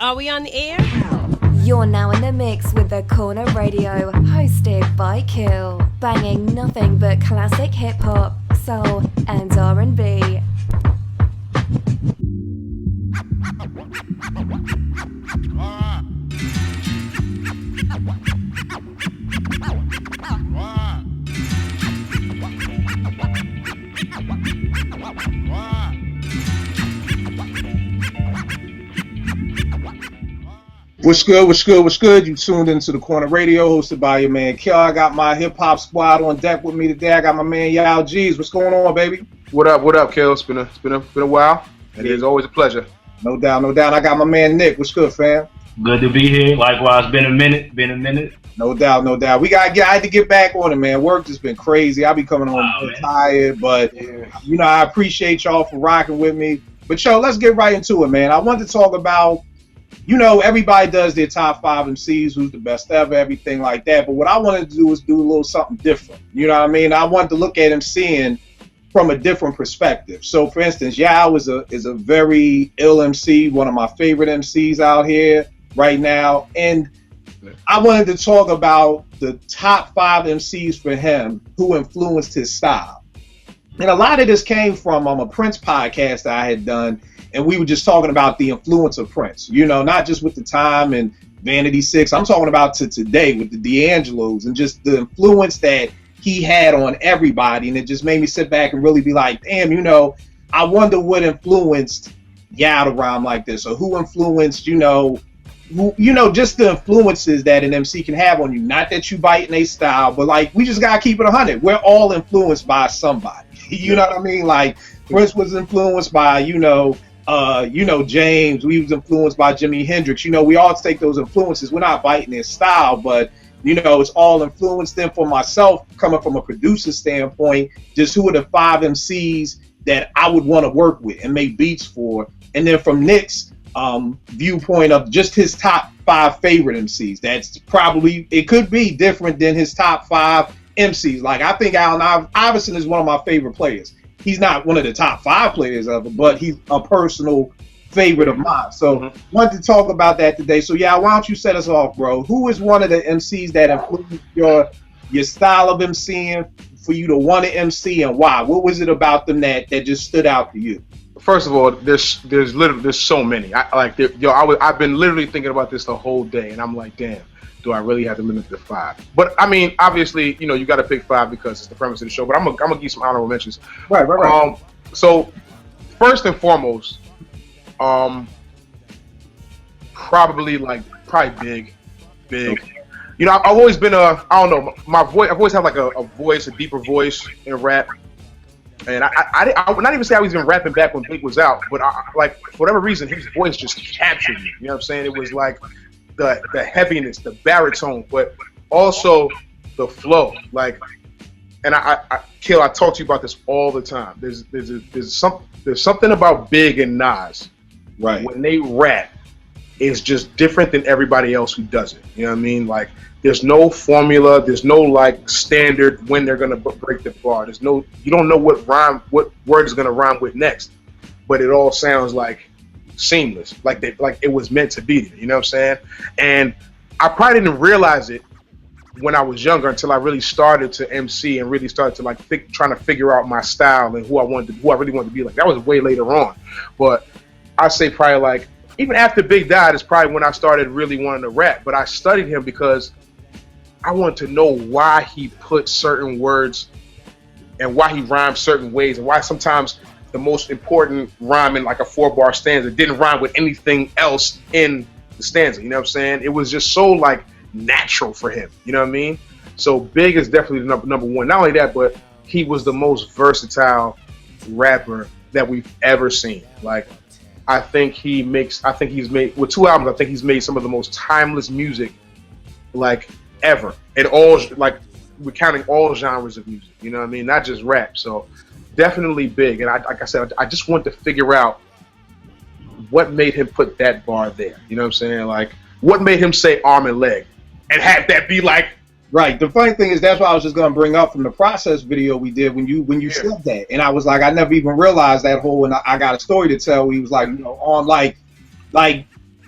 Are we on the air? You're now in the mix with The Corner Radio, hosted by Kill, banging nothing but classic hip-hop, soul, and R&B. What's good, what's good, what's good? You tuned into The Corner Radio, hosted by your man Kill. I got my hip-hop squad on deck with me today. I got my man Yaw G's. What's going on, baby? What up, Kill? It's been a while, and it's always a pleasure. No doubt, no doubt. I got my man Nick. What's good, fam? Good to be here. Likewise, been a minute. No doubt, no doubt. I had to get back on it, man. Work has been crazy. I be coming home tired, but you know, I appreciate y'all for rocking with me. But yo, let's get right into it, man. I wanted to talk about, you know, everybody does their top 5 MCs, who's the best ever, everything like that. But what I wanted to do was do a little something different. You know what I mean? I wanted to look at MCing from a different perspective. So, for instance, Yaw is a very ill MC, one of my favorite MCs out here right now. And I wanted to talk about the top 5 MCs for him who influenced his style. And a lot of this came from a Prince podcast that I had done. And we were just talking about the influence of Prince, you know, not just with the time and Vanity 6. I'm talking about to today with the D'Angelos and just the influence that he had on everybody. And it just made me sit back and really be like, damn, you know, I wonder what influenced Yaw to rhyme like this, or who influenced, just the influences that an MC can have on you. Not that you bite in a style, but like, we just got to keep it 100. We're all influenced by somebody. You know what I mean? Like, Prince was influenced by, James. We was influenced by Jimi Hendrix. You know, we all take those influences. We're not biting their style, but you know, it's all influenced. Then for myself, coming from a producer standpoint, just who are the 5 MCs that I would want to work with and make beats for. And then from Nick's viewpoint of just his top 5 favorite MCs, that's probably, it could be different than his top 5 MCs. Like, I think Iverson is one of my favorite players. He's not one of the top 5 players ever, but he's a personal favorite of mine. So wanted to talk about that today. So yeah, why don't you set us off, bro? Who is one of the MCs that influenced your style of MCing for you to want to MC, and why? What was it about them that just stood out to you? First of all, there's so many. I've been literally thinking about this the whole day, and I'm like, damn, do I really have to limit it to 5? But I mean, obviously, you know, you got to pick 5 because it's the premise of the show. But I'm gonna give you some honorable mentions. Right. So first and foremost, probably Big. Okay. You know, I've always been I've always had like a voice, a deeper voice in rap. And I would not even say I was even rapping back when Big was out, but for whatever reason, his voice just captured me. You know what I'm saying? It was like the heaviness, the baritone, but also the flow. Like, and I talk to you about this all the time. There's something about Big and Nas, right? When they rap, it's just different than everybody else who does it. You know what I mean? Like, there's no formula. There's no like standard when they're gonna break the bar. You don't know what word is gonna rhyme with next, but it all sounds like seamless, like it was meant to be there. You know what I'm saying? And I probably didn't realize it when I was younger until I really started to MC and really started to trying to figure out my style and who I really wanted to be like. That was way later on, but I say probably like even after Big died is probably when I started really wanting to rap. But I studied him because I wanted to know why he put certain words and why he rhymed certain ways, and why sometimes the most important rhyme in like a 4-bar stanza didn't rhyme with anything else in the stanza. You know what I'm saying? It was just so like natural for him. You know what I mean? So Big is definitely the number one. Not only that, but he was the most versatile rapper that we've ever seen. Like, I think he's made with 2 albums. I think he's made some of the most timeless music like ever. It all, like, we're counting all genres of music. You know what I mean? Not just rap. So definitely Big. And like I said, I just want to figure out what made him put that bar there. You know what I'm saying? Like, what made him say arm and leg and have that be like, right. The funny thing is, that's what I was just gonna bring up from the Process video we did when you said that, and I was like, I never even realized that whole. And I got a story to tell. He was like, you know, on like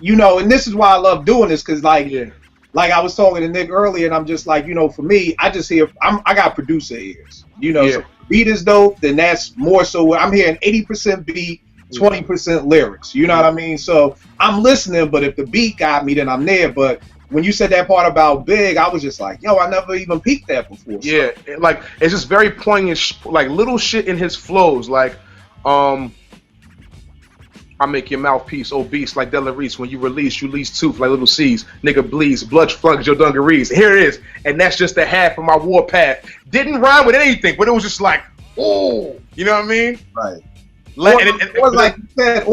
you know, and this is why I love doing this, because like I was talking to Nick earlier, and I'm just like, you know, for me, I just hear I got producer ears, you know. So if the beat is dope, then that's more so what I'm hearing. 80% beat, 20% lyrics. You know what I mean? So I'm listening, but if the beat got me, then I'm there. But when you said that part about Big, I was just like, yo, I never even peeked that before. So. Yeah, like it's just very poignant, like little shit in his flows, like I make your mouthpiece obese like Della Reese. When you lease tooth like little C's. Nigga bleeds, blood floods your dungarees. Here it is, and that's just the half of my warpath. Didn't rhyme with anything, but it was just like, oh, you know what I mean? Right. Or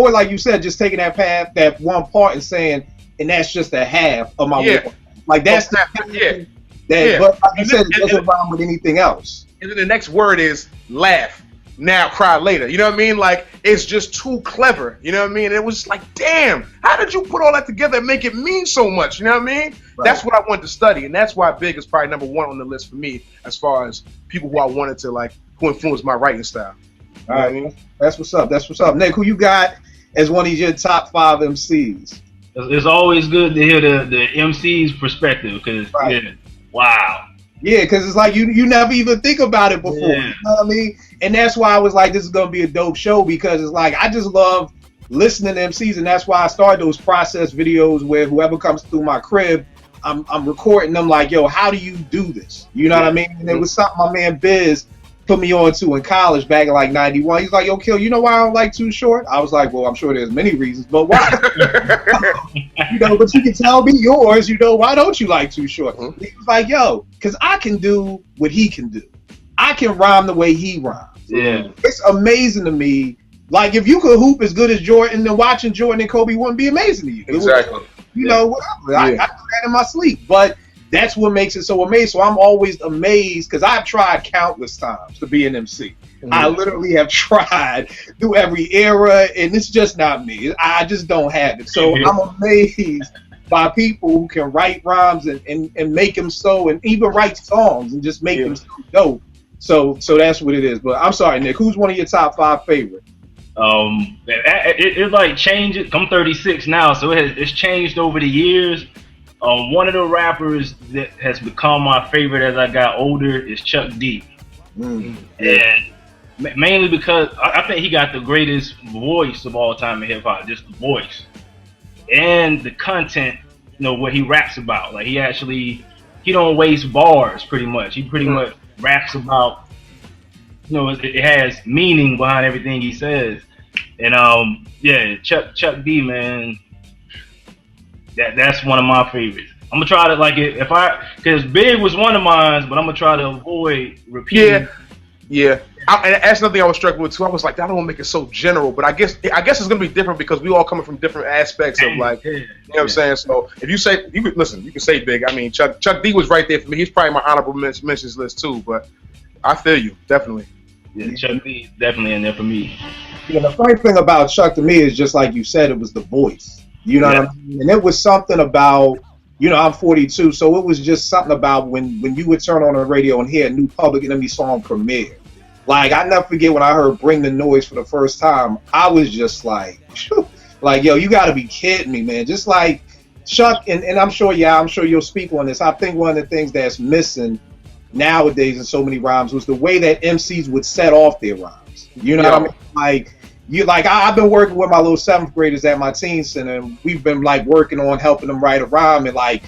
like you said, just taking that one part and saying, and that's just a half of my warpath. Like that's But like you said, it doesn't rhyme with anything else. And then the next word is laugh. Now cry later. You know what I mean? Like, it's just too clever. You know what I mean? And it was like, damn, how did you put all that together and make it mean so much? You know what I mean? Right. That's what I wanted to study. And that's why Big is probably number one on the list for me as far as people who I wanted to, like, who influenced my writing style. All right, man. That's what's up. That's what's up. Nick, who you got as one of your top 5 MCs? It's always good to hear the MC's perspective, because, wow. Yeah, because it's like you never even think about it before. Yeah. You know what I mean? And that's why I was like, this is going to be a dope show, because it's like I just love listening to MCs, and that's why I started those process videos where whoever comes through my crib, I'm recording them like, yo, how do you do this? You know what I mean? And it was something my man Biz put me on to in college back in like 91. He's like, yo, Kill, you know why I don't like Too Short? I was like, well, I'm sure there's many reasons, but why? You know, but you can tell me yours, you know, why don't you like Too Short? Mm-hmm. He was like, yo, because I can do what he can do. I can rhyme the way he rhymes. Yeah. It's amazing to me. Like, if you could hoop as good as Jordan, then watching Jordan and Kobe wouldn't be amazing to you. Exactly. You know, whatever. I do that in my sleep. But that's what makes it so amazing. So I'm always amazed, because I've tried countless times to be an MC. Mm-hmm. I literally have tried through every era, and it's just not me. I just don't have it. So I'm amazed by people who can write rhymes and make them so, and even write songs and just make them so dope. So that's what it is. But I'm sorry, Nick, who's one of your top 5 favorites? It like changes. I'm 36 now, so it's changed over the years. One of the rappers that has become my favorite as I got older is Chuck D. And mainly because I think he got the greatest voice of all time in hip hop, just the voice. And the content, you know, what he raps about. Like, he don't waste bars pretty much. He pretty much raps about, you know, it has meaning behind everything he says. And Chuck D, man, that's one of my favorites. I'm gonna try to because Big was one of mine, but I'm gonna try to avoid repeating. Yeah. And that's another thing I was struck with too. I was like, I don't want to make it so general, but I guess it's gonna be different because we all coming from different aspects of, like, you know what I'm saying. So if you say you can say Big. I mean, Chuck D was right there for me. He's probably my honorable mentions list too. But I feel you definitely. Yeah, Chuck D is definitely in there for me. Yeah, the funny thing about Chuck to me is just like you said, it was the voice. You know what I mean? And it was something about, you know, I'm 42, so it was just something about when you would turn on the radio and hear a new Public Enemy song premiere. Like, I never forget when I heard Bring the Noise for the first time, I was just like, like, yo, you gotta be kidding me, man. Just like Chuck, and I'm sure you'll speak on this. I think one of the things that's missing nowadays in so many rhymes was the way that MCs would set off their rhymes. You know what I mean? Like, I've been working with my little 7th graders at my teen center, and we've been like working on helping them write a rhyme. And like,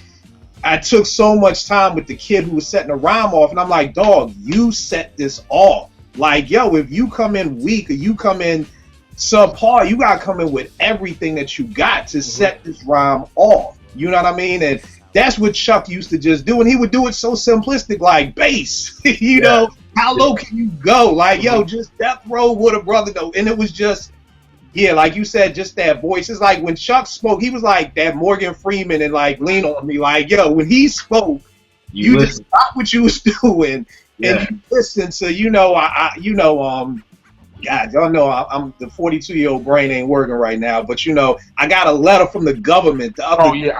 I took so much time with the kid who was setting a rhyme off, and I'm like, dog, you set this off. Like, yo, if you come in weak or you come in subpar, you gotta come in with everything that you got to set this rhyme off. You know what I mean? And that's what Chuck used to just do, and he would do it so simplistic, like bass. You know, how low can you go? Like, yo, just death row with a brother though. And it was just, like you said, just that voice. It's like when Chuck spoke, he was like that Morgan Freeman and like Lean on Me. Like, yo, when he spoke, you just stopped what you was doing and you listened to, God, y'all know I'm the 42-year-old brain ain't working right now, but you know, I got a letter from the government the other day.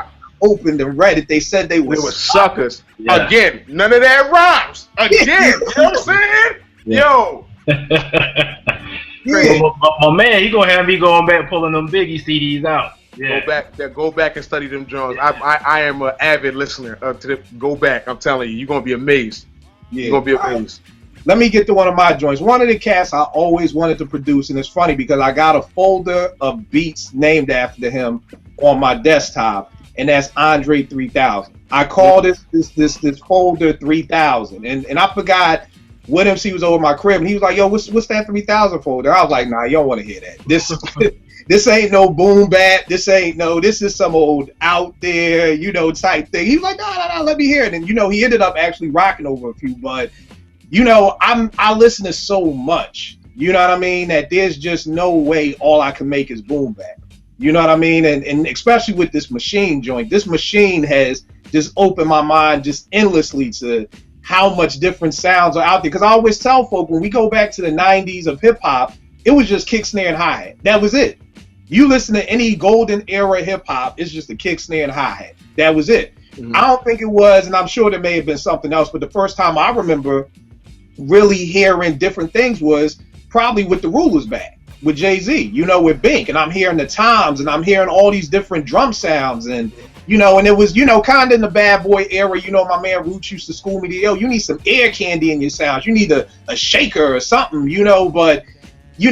Opened and read it. They said they were suckers. Again, none of that rhymes. Again, you know what I'm saying? Yo. My man, he gonna have me going back pulling them Biggie CDs out. Yeah. Go back and study them Jones. I am an avid listener to the. Go back. I'm telling you, you're gonna be amazed. Yeah. You're gonna be amazed. Let me get to one of my joints. One of the cats I always wanted to produce, and it's funny because I got a folder of beats named after him on my desktop, and that's Andre 3000. I call this folder 3000, and I forgot what MC was over my crib, and he was like, "Yo, what's that 3000 folder?" I was like, "Nah, you don't want to hear that. This ain't no boom bap. This is some old out there, type thing." He's like, "No, let me hear it." And he ended up actually rocking over a few, but. I listen to so much, you know what I mean, that there's just no way all I can make is boom bap. You know what I mean? And especially with this machine joint, this machine has just opened my mind just endlessly to how much different sounds are out there. Because I always tell folk, when we go back to the 90s of hip hop, it was just kick, snare, and hi-hat. That was it. You listen to any golden era hip hop, it's just a kick, snare, and hi-hat. That was it. Mm-hmm. I don't think it was, and I'm sure there may have been something else, but the first time I remember really hearing different things was probably with the Rulers back with Jay-Z, with Bink, and I'm hearing the toms, and I'm hearing all these different drum sounds, and and it was kind of in the bad boy era. My man Roots used to school me to, you need some air candy in your sounds, you need a shaker or something, but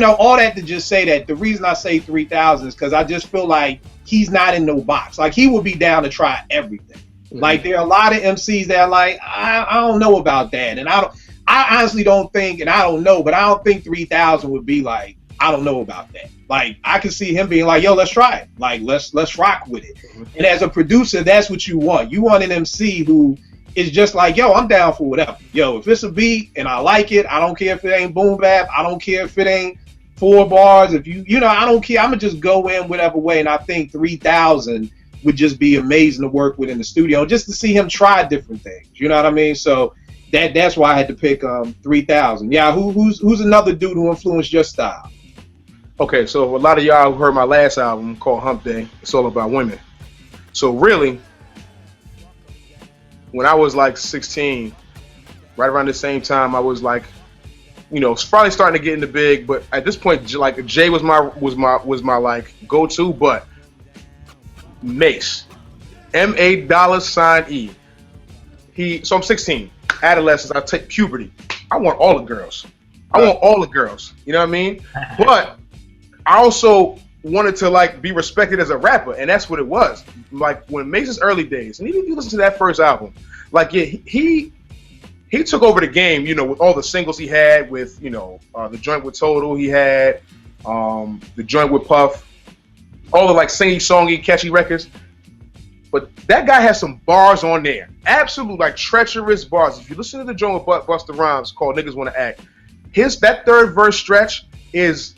all that to just say that the reason I say 3000 is because I just feel like he's not in no box. Like, he would be down to try everything. Mm-hmm. Like, there are a lot of MCs that are like, I don't know about that, and I honestly don't think, and I don't know, but I don't think 3000 would be like, I don't know about that. Like, I can see him being like, yo, let's try it. Like, let's rock with it. Mm-hmm. And as a producer, that's what you want. You want an MC who is just like, yo, I'm down for whatever. Yo, if it's a beat and I like it, I don't care if it ain't boom bap. I don't care if it ain't 4 bars. If I don't care. I'm going to just go in whatever way. And I think 3000 would just be amazing to work with in the studio, just to see him try different things. You know what I mean? So that's why I had to pick 3000. Yeah, who's another dude who influenced your style? Okay, so a lot of y'all heard my last album called Hump Day. It's all about women. So really, when I was like 16, right around the same time, I was like, probably starting to get into big. But at this point, like, Jay was my like go-to. But Mace, $MA$E. So I'm 16. Adolescence, I take puberty. I want all the girls. You know what I mean? But I also wanted to like be respected as a rapper, and that's what it was. Like, when Mace's early days, and even if you listen to that first album, like, yeah, he took over the game, with all the singles he had, with the joint with Total, he had the joint with Puff, all the like singy, songy, catchy records. But that guy has some bars on there. Absolute, like, treacherous bars. If you listen to the joint with Busta Rhymes called Niggas Wanna Act, that third verse stretch is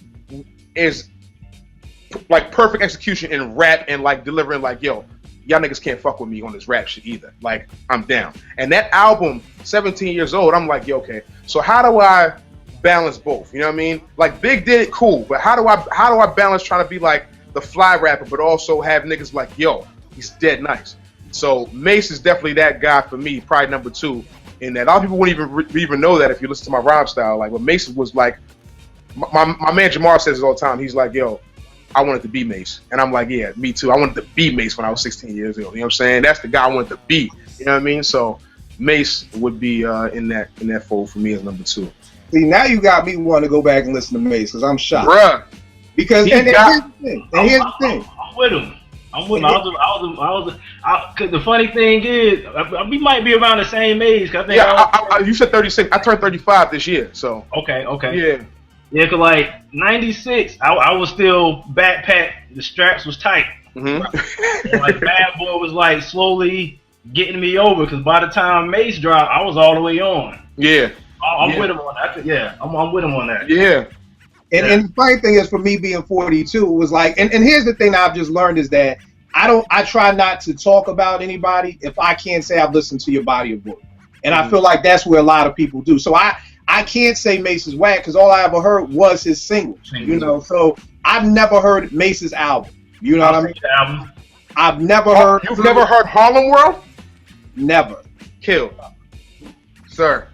like perfect execution in rap, and like delivering like, yo, y'all niggas can't fuck with me on this rap shit either. Like, I'm down. And that album, 17 years old, I'm like, yo, okay, so how do I balance both? You know what I mean? Like, Big did it, cool, but how do I balance trying to be like the fly rapper, but also have niggas like, yo, he's dead nice. So Mace is definitely that guy for me, probably number 2. And that a lot of people wouldn't even know that if you listen to my rhyme style. Like, what Mace was like, my man Jamar says it all the time. He's like, yo, I wanted to be Mace. And I'm like, yeah, me too. I wanted to be Mace when I was 16 years old. You know what I'm saying? That's the guy I wanted to be. You know what I mean? So Mace would be in that fold for me as number 2. See, now you got me wanting to go back and listen to Mace, because I'm shocked. Bruh. Because here's the thing. I'm with him. Cause the funny thing is, we might be around the same age. Cause I think you said 36. I turned 35 this year. So okay. Yeah, cause like 96, I was still backpack. The straps was tight. Mm-hmm. And like Bad Boy was like slowly getting me over. Cause by the time Mace dropped, I was all the way on. Yeah, I'm with him on that. Yeah, I'm with him on that. Yeah. And the funny thing is, for me being 42, it was like, and here's the thing that I've just learned is that I try not to talk about anybody if I can't say I've listened to your body of work. And I feel like that's where a lot of people do. So I can't say Mace is whack, because all I ever heard was his singles, so I've never heard Mace's album. You know what I mean? I've never heard. You've never heard Harlem World? Never. Kill. Sir.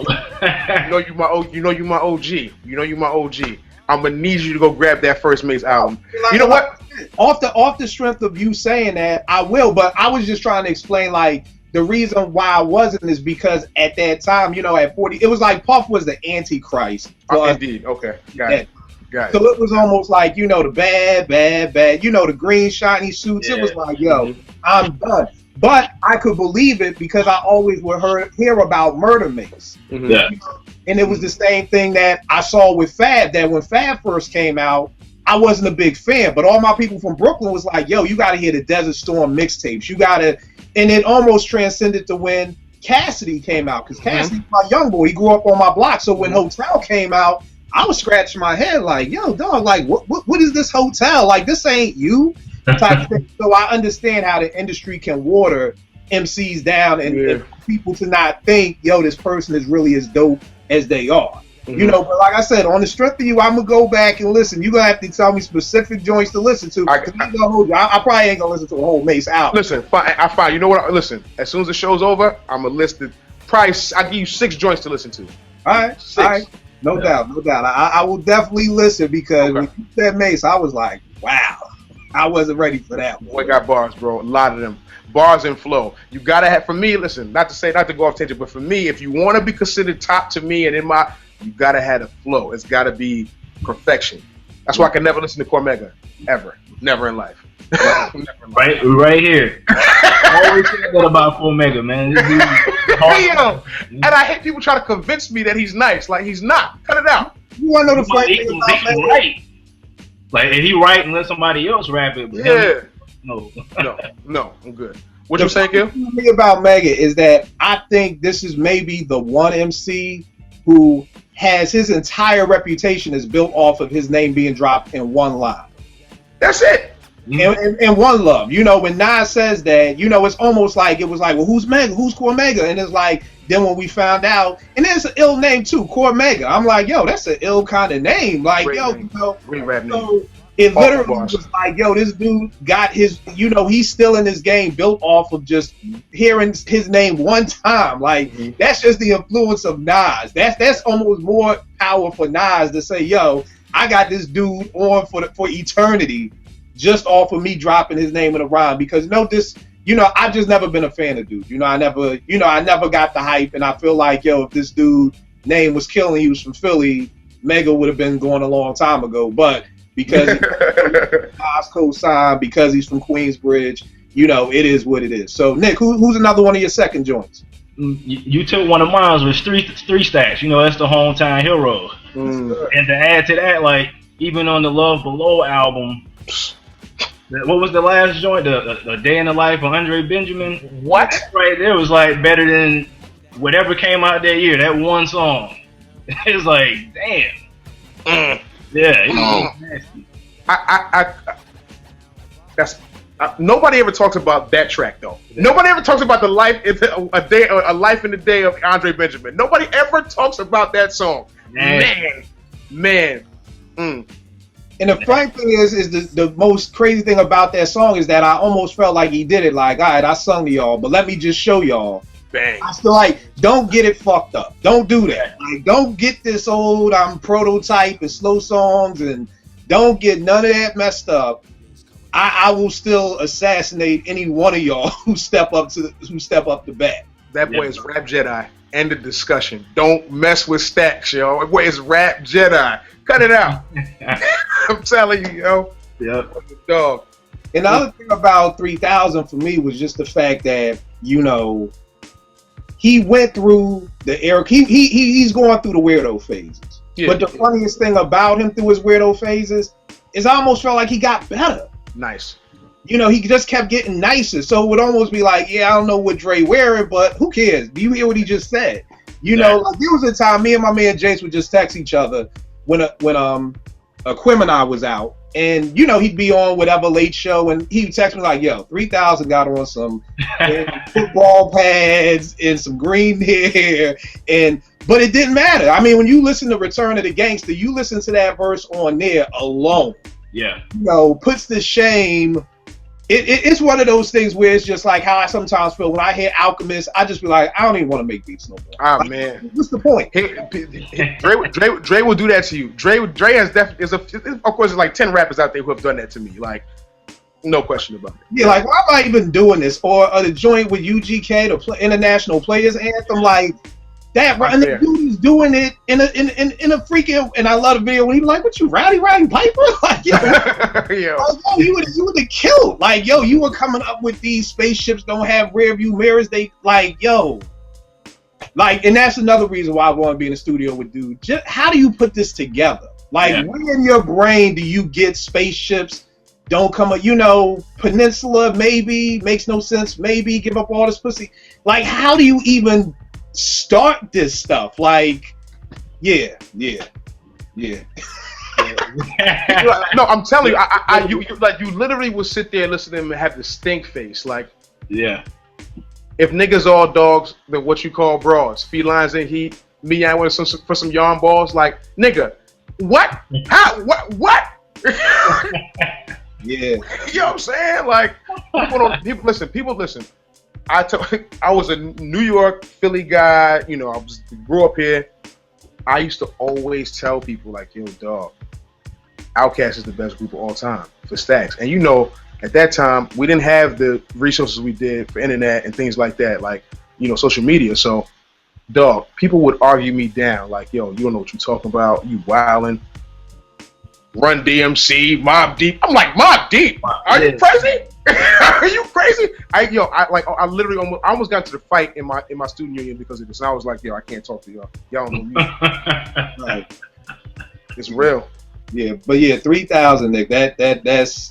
You know you my OG. I'm gonna need you to go grab that first Mace album. Like, You know what? Off the strength of you saying that, I will. But I was just trying to explain, like, the reason why I wasn't is because at that time, you know, at 40, it was like Puff was the Antichrist. Indeed. Okay. Got it. So it was almost like, you know, the bad, you know, the green shiny suits. It was like, yo, I'm done. But I could believe it because I always would hear about Murder Mace. Yeah. And it was the same thing that I saw with Fab, that when Fab first came out, I wasn't a big fan. But all my people from Brooklyn was like, yo, you got to hear the Desert Storm mixtapes. You got to, and it almost transcended to when Cassidy came out. Because Cassidy's my young boy. He grew up on my block. So when Hotel came out, I was scratching my head like, yo, dog, like, what is this Hotel? Like, this ain't you type thing. So I understand how the industry can water MCs down and people to not think, yo, this person is really as dope as they are. You know, but like I said, on the strength of you, I'm going to go back and listen. You're going to have to tell me specific joints to listen to. I probably ain't going to listen to a whole Mace album. Listen, I find, you know what? Listen, as soon as the show's over, I'm going to list it. Probably, I'll give you 6 joints to listen to. All right. 6. All right. No doubt. I will definitely listen because when you said Mace, I was like, wow. I wasn't ready for that one. Boy got bars, bro. A lot of them. Bars and flow. You got to have, for me, listen, not to go off tangent, but for me, if you want to be considered top to me and in my, you got to have a flow. It's got to be perfection. That's why I can never listen to Cormega. Ever. Never in life. Right here. I always say that about Cormega, man. Hey, yo. And I hate people try to convince me that he's nice. Like, he's not. Cut it out. You want to know the funny thing about that? Right. Like, if he write and let somebody else rap it. But No, I'm good. What you saying, Gil? The thing about Mega is that I think this is maybe the one MC who has his entire reputation is built off of his name being dropped in one line. That's it. And One Love. You know, when Nas says that, you know, it's almost like, it was like, well, who's Mega? Who's Cormega? And it's like, then when we found out, and it's an ill name too, Cormega. I'm like, yo, that's an ill kind of name. Like, great yo, name. You know, great rap name. So it literally was like, yo, this dude got his, you know, he's still in this game built off of just hearing his name one time. Like, that's just the influence of Nas. That's almost more power for Nas to say, yo, I got this dude on for eternity just off of me dropping his name in a rhyme. Because you know, I've just never been a fan of dude. I never got the hype, and I feel like, yo, if this dude name was killing, he was from Philly, Mega would have been going a long time ago. But because Nas co-signed, because he's from Queensbridge, you know, it is what it is. So, Nick, who's another one of your second joints? You took one of mine, was three Stacks. You know, that's the hometown hero. And to add to that, like, even on the Love Below album, what was the last joint? The Day in the Life of Andre Benjamin? What? That right there was like better than whatever came out that year. That one song. It's like, damn. Yeah, it was nasty. Nobody ever talks about that track though. Nobody ever talks about a life in the day of Andre Benjamin. Nobody ever talks about that song. Man. And the funny thing is the most crazy thing about that song is that I almost felt like he did it like, all right, I sung to y'all, but let me just show y'all. Bang. I feel like, don't get it fucked up. Don't do that. Like, don't get this old prototype and slow songs, and don't get none of that messed up. I will still assassinate any one of y'all who step up to bat. That boy is Rap Jedi. End of discussion. Don't mess with Stacks, yo. That boy is Rap Jedi. Cut it out. I'm telling you, yo. Yep. Dog. And the other thing about 3000 for me was just the fact that, you know, he went through the era. He's going through the weirdo phases. Yeah. But the funniest thing about him through his weirdo phases is I almost felt like he got better. Nice. You know, he just kept getting nicer. So it would almost be like, yeah, I don't know what Dre wearing, but who cares? Do you hear what he just said? You know, like there was a time me and my man Jace would just text each other when Aquemini was out, and you know, he'd be on whatever late show, and he'd text me like, yo, 3000 got on some football pads and some green hair, but it didn't matter. I mean, when you listen to Return of the Gangster, you listen to that verse on there alone. Yeah. You know, puts to shame it's one of those things where it's just like how I sometimes feel when I hear Alchemist. I just be like, I don't even want to make beats no more. Ah, like, man, what's the point? Dre will do that to you. Dre has definitely of course there's like 10 rappers out there who have done that to me. Like, no question about it. Yeah, like why am I even doing this? Or the joint with UGK, the International Players Anthem, like that. And the dude is doing it in a freaking. And I love the video when he was like, "What you rowdy Piper?" Like, yo, like, yo, you would have killed. Like, yo, you were coming up with these spaceships don't have rear view mirrors. They like, yo, like, and that's another reason why I want to be in the studio with dude. Just how do you put this together? Like, where in your brain do you get spaceships? Don't come up, Peninsula, maybe, makes no sense, maybe, give up all this pussy. Like, how do you even start this stuff? Like, yeah. No, I'm telling you, you literally will sit there and listen to them and have the stink face. Like, yeah. If niggas all dogs, then what you call bras? Felines in heat, me I want for some yarn balls. Like, nigga, what? How? What? Yeah. You know what I'm saying? Like, people listen. I was a New York, Philly guy. I grew up here. I used to always tell people, like, yo, dog, Outkast is the best group of all time for stacks. And at that time, we didn't have the resources we did for internet and things like that, like, social media. So, dog, people would argue me down, like, yo, you don't know what you're talking about. You wildin'. Run DMC, Mobb Deep. I'm like, Mobb Deep? Are you crazy? Are you crazy? I literally almost got into the fight in my student union because of this. And I was like, yo, I can't talk to y'all. Y'all don't know me. Like, it's real. Yeah, but yeah, 3000, Nick. That's.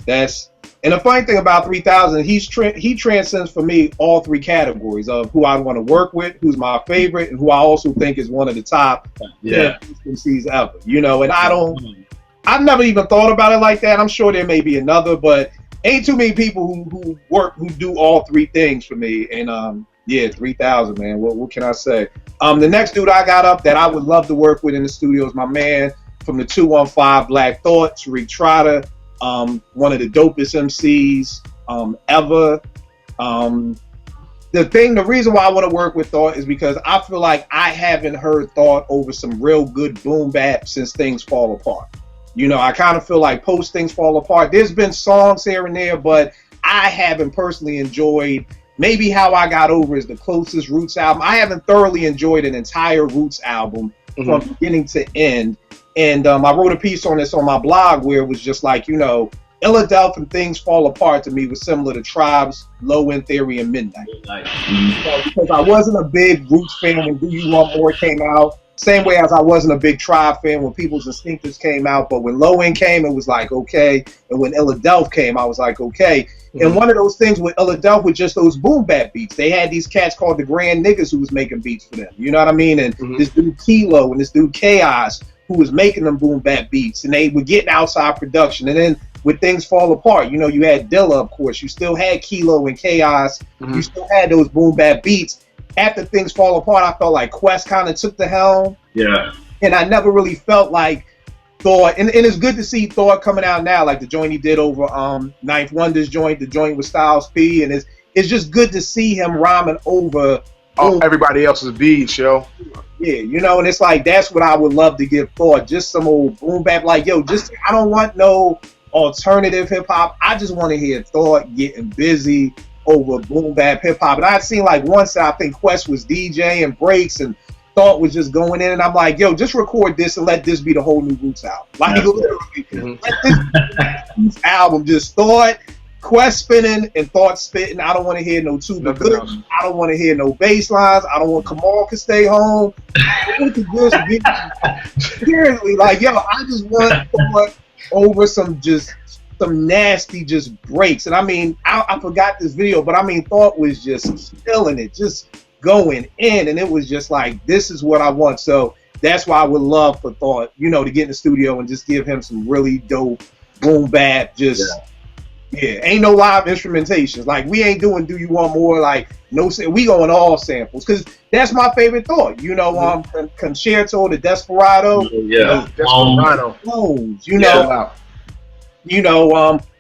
And the funny thing about 3000, he transcends for me all three categories of who I want to work with, who's my favorite, and who I also think is one of the top MCs ever. And I've never even thought about it like that. I'm sure there may be another, but ain't too many people who do all three things for me. And 3000, man. What can I say? The next dude I got up that I would love to work with in the studio is my man from the 215 Black Thought, Tariq Trotter, one of the dopest MCs ever. The reason why I want to work with Thought is because I feel like I haven't heard Thought over some real good boom bap since Things Fall Apart. I kind of feel like post Things Fall Apart, there's been songs here and there, but I haven't personally enjoyed. Maybe How I Got Over is the closest Roots album. I haven't thoroughly enjoyed an entire Roots album from beginning to end. And I wrote a piece on this on my blog where it was just like, Philadelphia and Things Fall Apart to me was similar to Tribe's Low End Theory and Midnight. Because I wasn't a big Roots fan when Do You Want More came out. Same way as I wasn't a big Tribe fan when People's Instinctives came out, but when Low End came, it was like, okay. And when Philadelphia came, I was like, okay. Mm-hmm. And one of those things with Philadelphia was just those boom bap beats. They had these cats called the Grand Niggas who was making beats for them. You know what I mean? And this dude Kilo and this dude Chaos who was making them boom bap beats. And they were getting outside production. And then when Things Fall Apart, you had Dilla, of course. You still had Kilo and Chaos. You still had those boom bap beats. After Things Fall Apart, I felt like Quest kind of took the helm. Yeah. And I never really felt like Thought, and it's good to see Thought coming out now, like the joint he did over Ninth Wonder's joint, the joint with Styles P, and it's just good to see him rhyming over everybody else's beats, yo. Yeah, and it's like that's what I would love to give Thought, just some old boom bap, like I don't want no alternative hip hop. I just want to hear Thought getting busy over boom bap hip hop. And I'd seen like once I think Quest was DJing breaks and Thought was just going in, and I'm like, yo, just record this and let this be the whole new Roots album. Like literally, let this Roots album just Thought, Quest spinning and Thought spitting. I don't want to hear no Tuba Good. I don't want to hear no bass lines. I don't want Kamal to stay home. Seriously, like yo, I just want Thought over some nasty just breaks. And I mean, I forgot this video, but I mean, Thought was just killing it, just going in, and it was just like, this is what I want. So that's why I would love for Thought, to get in the studio and just give him some really dope boom bap, ain't no live instrumentations. Like, we ain't doing Do You Want More, like, we going all samples, because that's my favorite Thought. Concerto, the Desperado. Yeah. Desperado. Clones,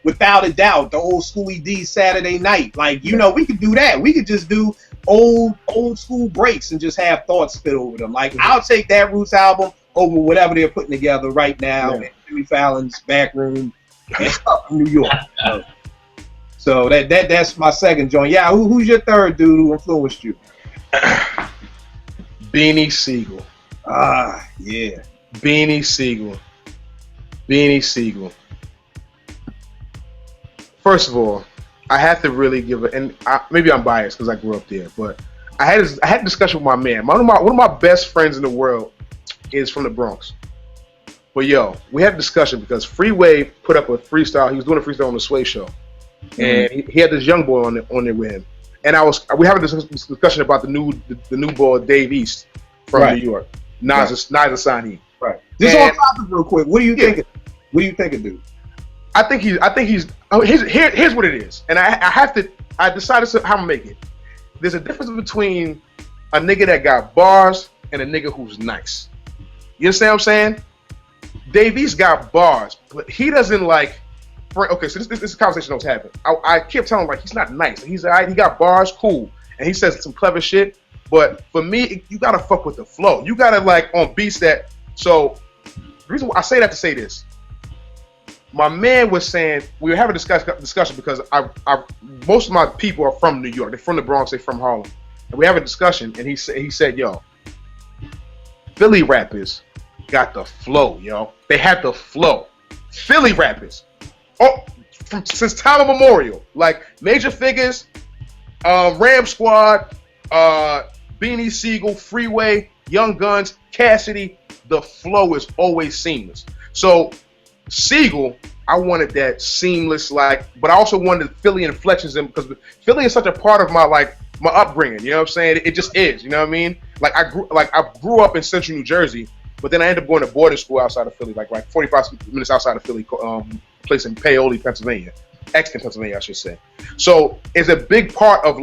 without a doubt, the old Schoolie D Saturday Night. Like, you know, we could do that. We could just do old school breaks and just have thoughts spit over them. Like, I'll take that Roots album over whatever they're putting together right now in Jimmy Fallon's back room in New York. So that's my second joint. Yeah, who's your third dude who influenced you? Beanie Siegel. Ah, yeah. Beanie Siegel. Beanie Siegel. First of all, I have to really give it, and maybe I'm biased because I grew up there, but I had a discussion with my man. One of my best friends in the world is from the Bronx. But yo, we had a discussion because Freeway put up a freestyle. He was doing a freestyle on the Sway Show, and he had this young boy on there with him. And we having this discussion about the new boy Dave East from New York, Nas Asani. Right. Just on topic real quick. What do you think? What do you think of dude? I think he's. Oh, here's what it is, and I decided how I'm gonna make it. There's a difference between a nigga that got bars and a nigga who's nice. You understand what I'm saying? Dave East got bars, but he doesn't like. Okay, so this conversation that was happening. I kept telling him like he's not nice. He's alright. He got bars, cool, and he says some clever shit. But for me, you gotta fuck with the flow. You gotta like on beats that. So the reason why I say that to say this. My man was saying we were having a discussion because most of my people are from New York. They're from the Bronx. They're from Harlem, and we have a discussion. And he said, "Yo, Philly rappers got the flow, yo. They have the flow. Philly rappers, since time immemorial, like Major Figures, Ram Squad, Beanie Siegel, Freeway, Young Guns, Cassidy. The flow is always seamless. So." Siegel, I wanted that seamless, but I also wanted Philly inflections in because Philly is such a part of my upbringing. You know what I'm saying? It just is. You know what I mean? I grew up in Central New Jersey, but then I ended up going to boarding school outside of Philly, like 45 minutes outside of Philly, place in Paoli, Pennsylvania, Exton, Pennsylvania, I should say. So it's a big part of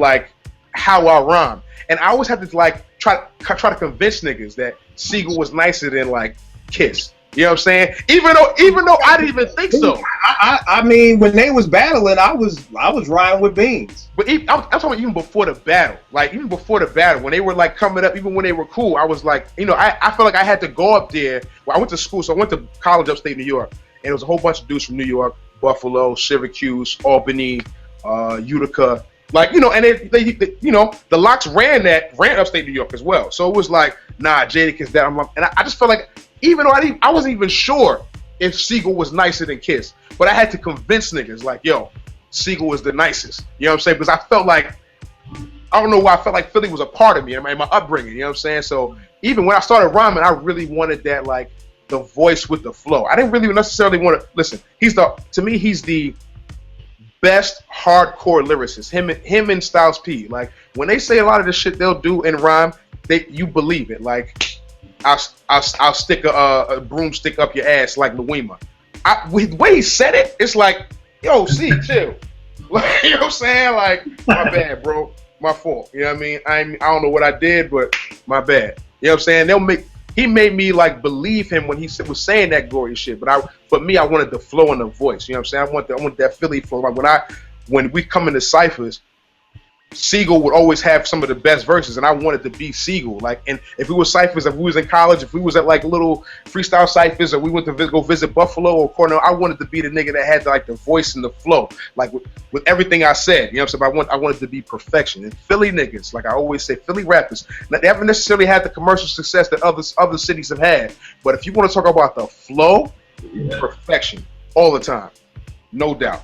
how I rhyme, and I always had to try to convince niggas that Siegel was nicer than Kiss. You know what I'm saying? Even though I didn't even think so. I mean, when they was battling, I was riding with Beans. But I'm talking about even before the battle. Even before the battle, when they were coming up, even when they were cool, I was I felt like I had to go up there. Well, I went to school, so I went to college upstate New York, and it was a whole bunch of dudes from New York, Buffalo, Syracuse, Albany, Utica. And they the Locks ran upstate New York as well. So it was Jadakiss that. And I just felt like. Even though I wasn't even sure if Siegel was nicer than Kiss, but I had to convince niggas yo, Siegel was the nicest. You know what I'm saying? Because I felt I don't know why I felt like Philly was a part of me and my upbringing. You know what I'm saying? So even when I started rhyming, I really wanted that the voice with the flow. I didn't really necessarily want to listen. To me he's the best hardcore lyricist. Him and Styles P. When they say a lot of the shit they'll do in rhyme, you believe it. I'll stick a broomstick up your ass like Louima. The way he said it, it's yo, see, chill. You know what I'm saying? My bad, bro. My fault. You know what I mean? I don't know what I did, but my bad. You know what I'm saying? He made me believe him when he was saying that glorious shit. But for me, I wanted the flow and the voice. You know what I'm saying? I want that Philly flow. When we come into ciphers, Siegel would always have some of the best verses, and I wanted to be Siegel. And if we were ciphers, if we was in college, if we was at little freestyle ciphers, or we went to go visit Buffalo or Cornell, I wanted to be the nigga that had the voice and the flow, with everything I said. You know what I'm saying? I wanted to be perfection. And Philly niggas, I always say, Philly rappers, they haven't necessarily had the commercial success that other cities have had, but if you want to talk about the flow, perfection all the time, no doubt.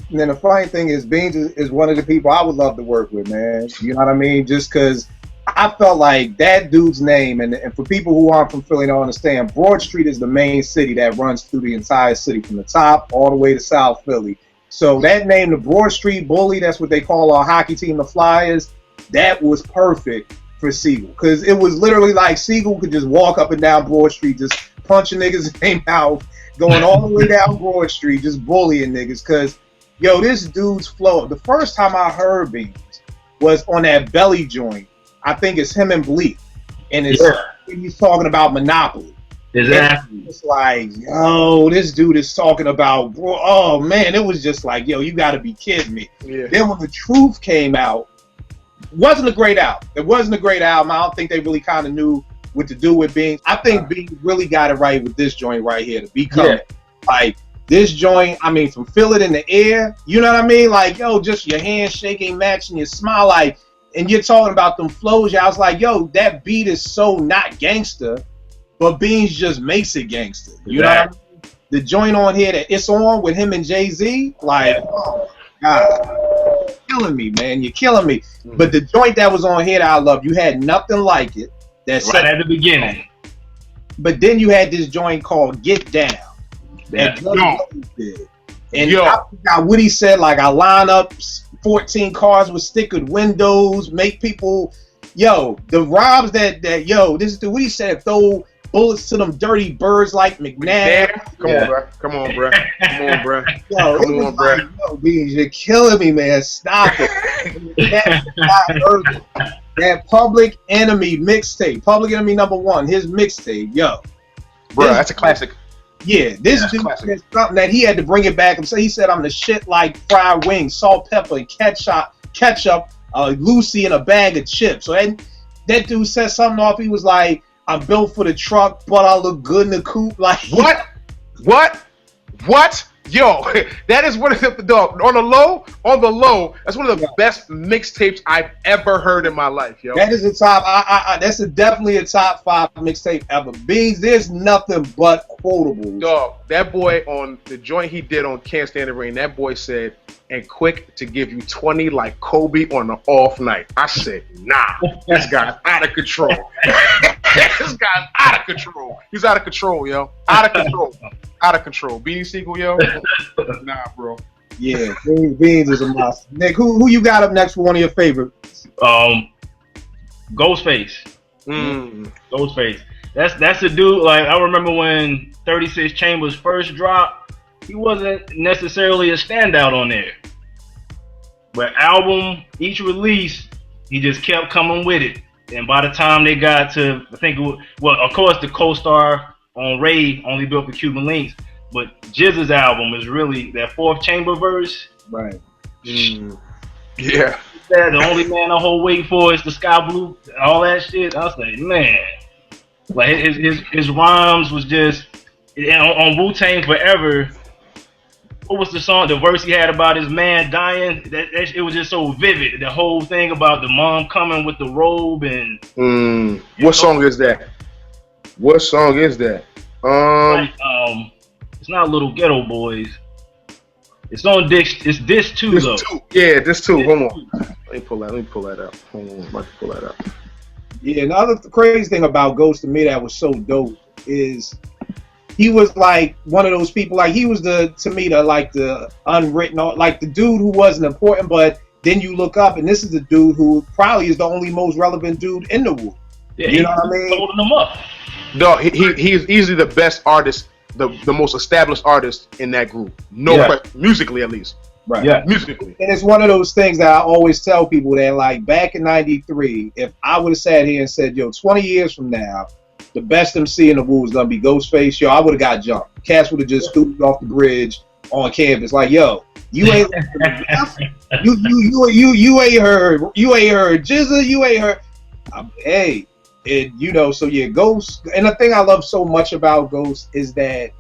And then the funny thing is, Beans is one of the people I would love to work with, man. You know what I mean? Just because I felt like that dude's name, and for people who aren't from Philly don't understand, Broad Street is the main city that runs through the entire city from the top all the way to South Philly. So that name, the Broad Street Bully, that's what they call our hockey team, the Flyers, that was perfect for Siegel. Because it was literally Siegel could just walk up and down Broad Street, just punching niggas in their mouth, going all the way down Broad Street, just bullying niggas. Because yo, this dude's flow. The first time I heard Beans was on that Belly joint. I think it's him and Bleak. And he's talking about Monopoly. Exactly. It's like, yo, this dude is talking about, bro. Oh man, it was just like, yo, you got to be kidding me. Yeah. Then when The Truth came out, wasn't a great album. It wasn't a great album. I don't think they really kind of knew what to do with Beans. I think Beans really got it right with this joint right here. To become like this joint. I mean, from Feel It in the Air. You know what I mean? Like, yo, just your hands shaking, matching your smile, like, and you're talking about them flows. Yeah, I was like, yo, that beat is so not gangster. But Beans just makes it gangster. You know what I mean? The joint on here that It's On with him and Jay-Z, like, oh God, you're killing me, man. You're killing me. But the joint that was on here that I loved, you had Nothing Like It. That's right at the beginning. But then you had this joint called Get Down. And I forgot what he said, like, I line up 14 cars with stickered windows, make people, yo, the rhymes that this is what he said, throw bullets to them dirty birds like McNabb. Come on, bro. Yo, Come on, bro. Like, yo, Beans, you're killing me, man. Stop it. That Public Enemy mixtape, Public Enemy #1, his mixtape, yo. Bro, that's a classic. Yeah, this dude said something that he had to bring it back. So he said, I'm the shit like fried wings, salt, pepper, and ketchup, Lucy, and a bag of chips. So that dude said something off. He was like, I'm built for the truck, but I look good in the coupe. Like What? Yo, that is one of the dog on the low. That's one of the best mixtapes I've ever heard in my life, yo. That is a top. That's definitely a top 5 mixtape ever. Beans, there's nothing but quotables. Dog, that boy on the joint he did on Can't Stand the Rain. That boy said, "And quick to give you 20 like Kobe on the off night." I said, "Nah, this guy's out of control." This guy's out of control. He's out of control, yo. Out of control. Beanie Siegel, yo. Nah, bro. Yeah, Beans is a monster. Nick, who you got up next for one of your favorites? Ghostface. Ghostface. That's the dude. Like, I remember when 36 Chambers first dropped, he wasn't necessarily a standout on there. But each release, he just kept coming with it. And by the time they got to, I think, of course, the co-star on Ray only built for Cuban Links, but Jizz's album is really that 4th chamber verse. Right. Yeah. The only man I hold wait for is the sky blue, all that shit. I was like, man, like his rhymes was just on Wu-Tang Forever. What was the song? The verse he had about his man dying. It was just so vivid. The whole thing about the mom coming with the robe and. What song is that? It's not Little Ghetto Boys. It's on Dish. It's Dish 2 though. Yeah, Dish 2. Hold on. Let me pull that up. Hold on. I'm about to pull that up. Yeah, another crazy thing about Ghost to me that was so dope is he was like one of those people, like he was the unwritten, like the dude who wasn't important, but then you look up and this is the dude who probably is the only most relevant dude in the Wu. Yeah, you know what I mean? Holding them up. No, he's easily the best artist, the most established artist in that group. Musically at least. Right. Yeah, musically. And it's one of those things that I always tell people that, like, back in '93, if I would have sat here and said, yo, 20 years from now, the best MC in the Wu is gonna be Ghostface, yo, I would have got jumped. Cats would have just stooped off the bridge on campus, like, yo, you ain't you ain't heard Jizza, you ain't heard. Hey, and you know, so yeah, Ghost. And the thing I love so much about Ghost is that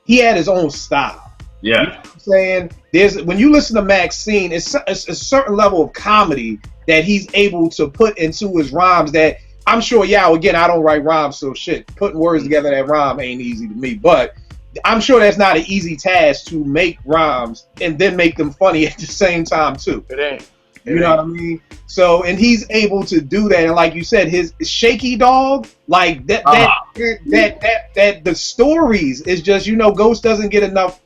he had his own style. Yeah, you know what I'm saying, when you listen to Maxine, it's a certain level of comedy that he's able to put into his rhymes that. I'm sure, again, I don't write rhymes, so shit, putting words together that rhyme ain't easy to me. But I'm sure that's not an easy task to make rhymes and then make them funny at the same time, too. It ain't. You know what I mean? So, and he's able to do that. And like you said, his Shaky Dog, like that the stories is just, you know, Ghost doesn't get enough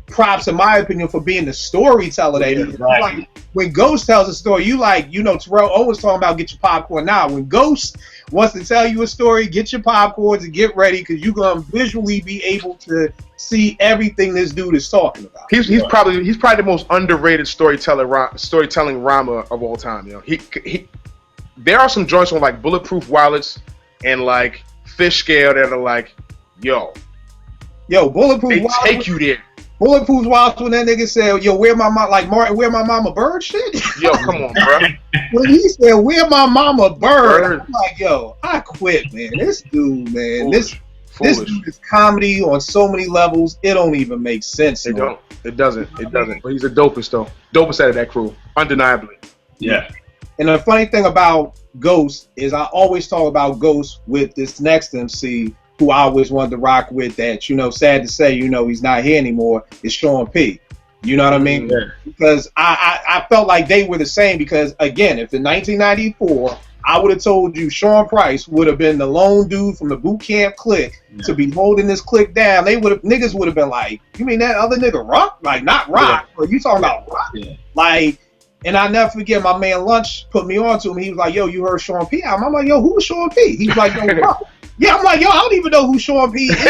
props, in my opinion, for being the storyteller that he is. Like, when Ghost tells a story, you like, you know, Terrell always talking about get your popcorn now. When Ghost wants to tell you a story, get your popcorns and get ready, because you're gonna visually be able to see everything this dude is talking about. He's probably the most underrated storytelling rhymer of all time. You know, he there are some joints on like Bulletproof Wallets and like fish scale that are like, yo, Bulletproof they Wild. take you there. Bulletproof Wild when that nigga said, yo, where my mom, like Martin, where my mama bird shit? Yo, come on, bro. When he said, where my mama bird, I'm like, yo, I quit, man. This dude, man, this dude is comedy on so many levels, it don't even make sense. It doesn't. But he's the dopest, though. Dopest out of that crew, undeniably. Yeah. And the funny thing about Ghost is I always talk about Ghost with this next MC who I always wanted to rock with that, you know, sad to say, you know, he's not here anymore, is Sean P. You know what I mean? Yeah. Because I felt like they were the same because, again, if in 1994, I would have told you Sean Price would have been the lone dude from the boot camp clique to be holding this clique down, niggas would have been like, you mean that other nigga Rock? Like, not Rock, but you talking about Rock? Yeah. Like, and I never forget, my man Lunch put me on to him. He was like, yo, you heard Sean P album? I'm like, yo, who's Sean P? He was like, yo, Rock. Yeah, I'm like, yo, I don't even know who Sean P is.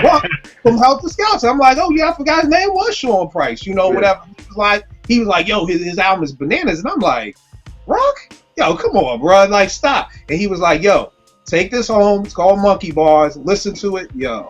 Like, from Help the Scouts. I'm like, oh yeah, I forgot his name was Sean Price. You know, whatever. He was like, yo, his album is bananas, and I'm like, Rock? Yo, come on, bro, like stop. And he was like, yo, take this home. It's called Monkey Bars. Listen to it, yo.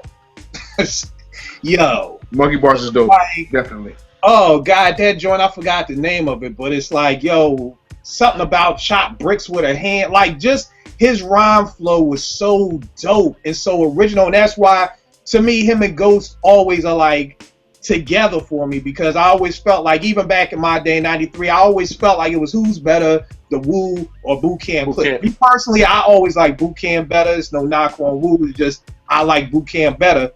Yo. Monkey Bars is dope. Like, definitely. Oh God, that joint, I forgot the name of it, but it's like, yo, something about chop bricks with a hand, like just. His rhyme flow was so dope and so original, and that's why, to me, him and Ghost always are like together for me because I always felt like, even back in my day, '93, I always felt like it was who's better, the Wu or Boot Camp. Me personally, I always like Boot Camp better. It's no knock on Wu, it's just I like Boot Camp better.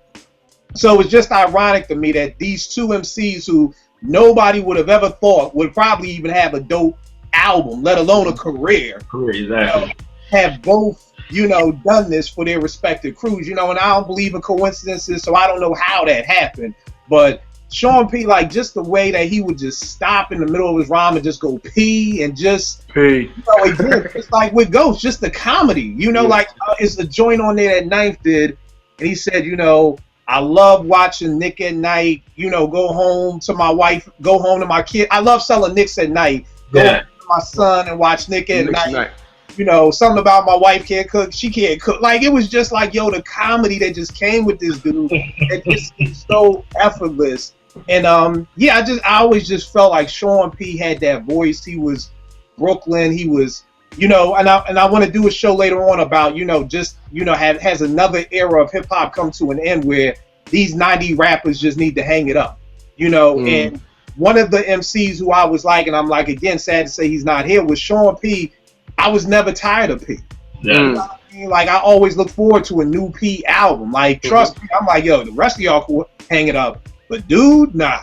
So it's just ironic to me that these two MCs who nobody would have ever thought would probably even have a dope album, let alone a career. Exactly. You know, have both, you know, done this for their respective crews, you know, and I don't believe in coincidences, so I don't know how that happened. But Sean P, like, just the way that he would just stop in the middle of his rhyme and just go pee and just, you know, again, it's like with Ghost, just the comedy, you know, like, it's a joint on there that Ninth did, and he said, you know, I love watching Nick at night, you know, go home to my wife, go home to my kid. I love selling Nicks at night, go home to my son and watch Nick at night. You know, something about my wife can't cook, she can't cook. Like, it was just like, yo, the comedy that just came with this dude, it just is so effortless. And I always just felt like Sean P had that voice. He was Brooklyn. He was, you know, and I want to do a show later on about, you know, just, you know, has another era of hip hop come to an end where these 90 rappers just need to hang it up, you know. And one of the MCs who I was like, and I'm like, again, sad to say he's not here, was Sean P. I was never tired of P. You know what I mean? Like, I always look forward to a new P album. Like, trust me, I'm like, yo, the rest of y'all can hang it up. But dude, nah.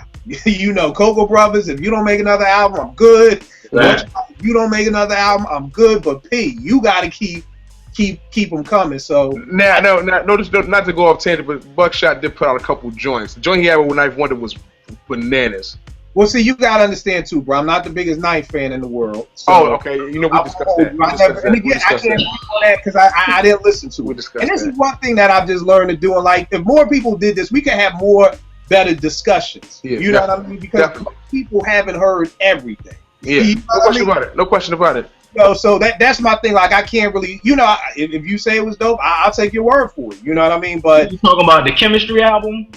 You know, Cocoa Brothers, if you don't make another album, I'm good. If you don't make another album, I'm good. But P, you got to keep them coming. So not to go off tangent, but Buckshot did put out a couple joints. The joint he had with Knife Wonder was bananas. Well, see, you gotta understand too, bro. I'm not the biggest Knife fan in the world. So okay. You know, we discussed that. And again, I can't speak on that because I didn't listen to it. And this is one thing that I've just learned to do. And like, if more people did this, we could have more better discussions. Yeah, you know what I mean? Because people haven't heard everything. Yeah, you know no question about it. You know, so that's my thing. Like, I can't really, you know, if you say it was dope, I'll take your word for it. You know what I mean? But you talking about the Chemistry album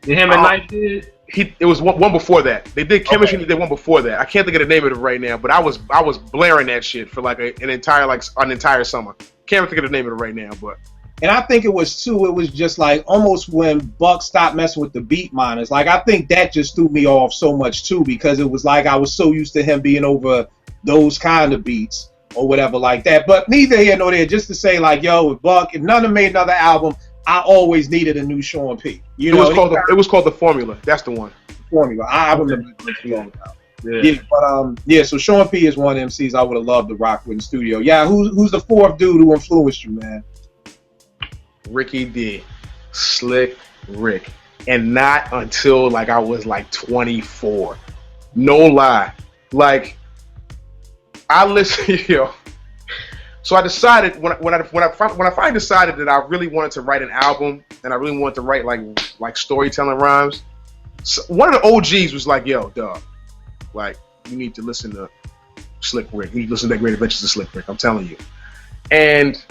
that him and Knife did? It was one before that. They did Chemistry. Okay. They did one before that. I can't think of the name of it right now, but I was blaring that shit for like an entire summer. Can't think of the name of it right now, but. And I think it was just like almost when Buck stopped messing with the beat miners. Like, I think that just threw me off so much too, because it was like I was so used to him being over those kind of beats or whatever like that. But neither here nor there. Just to say, like, yo, with Buck, if none of them made another album, I always needed a new Sean P. You know, it was called The Formula. That's the one. Formula. I remember so Sean P is one of the MCs I would have loved to rock with in the studio. Yeah, who's the fourth dude who influenced you, man? Ricky D. Slick Rick. And not until like I was like 24. No lie. Like, I listened, yo. So I decided when I finally decided that I really wanted to write an album and I really wanted to write like storytelling rhymes. So one of the OGs was like, "Yo, dog, like you need to listen to Slick Rick. You need to listen to that Great Adventures of Slick Rick. I'm telling you." And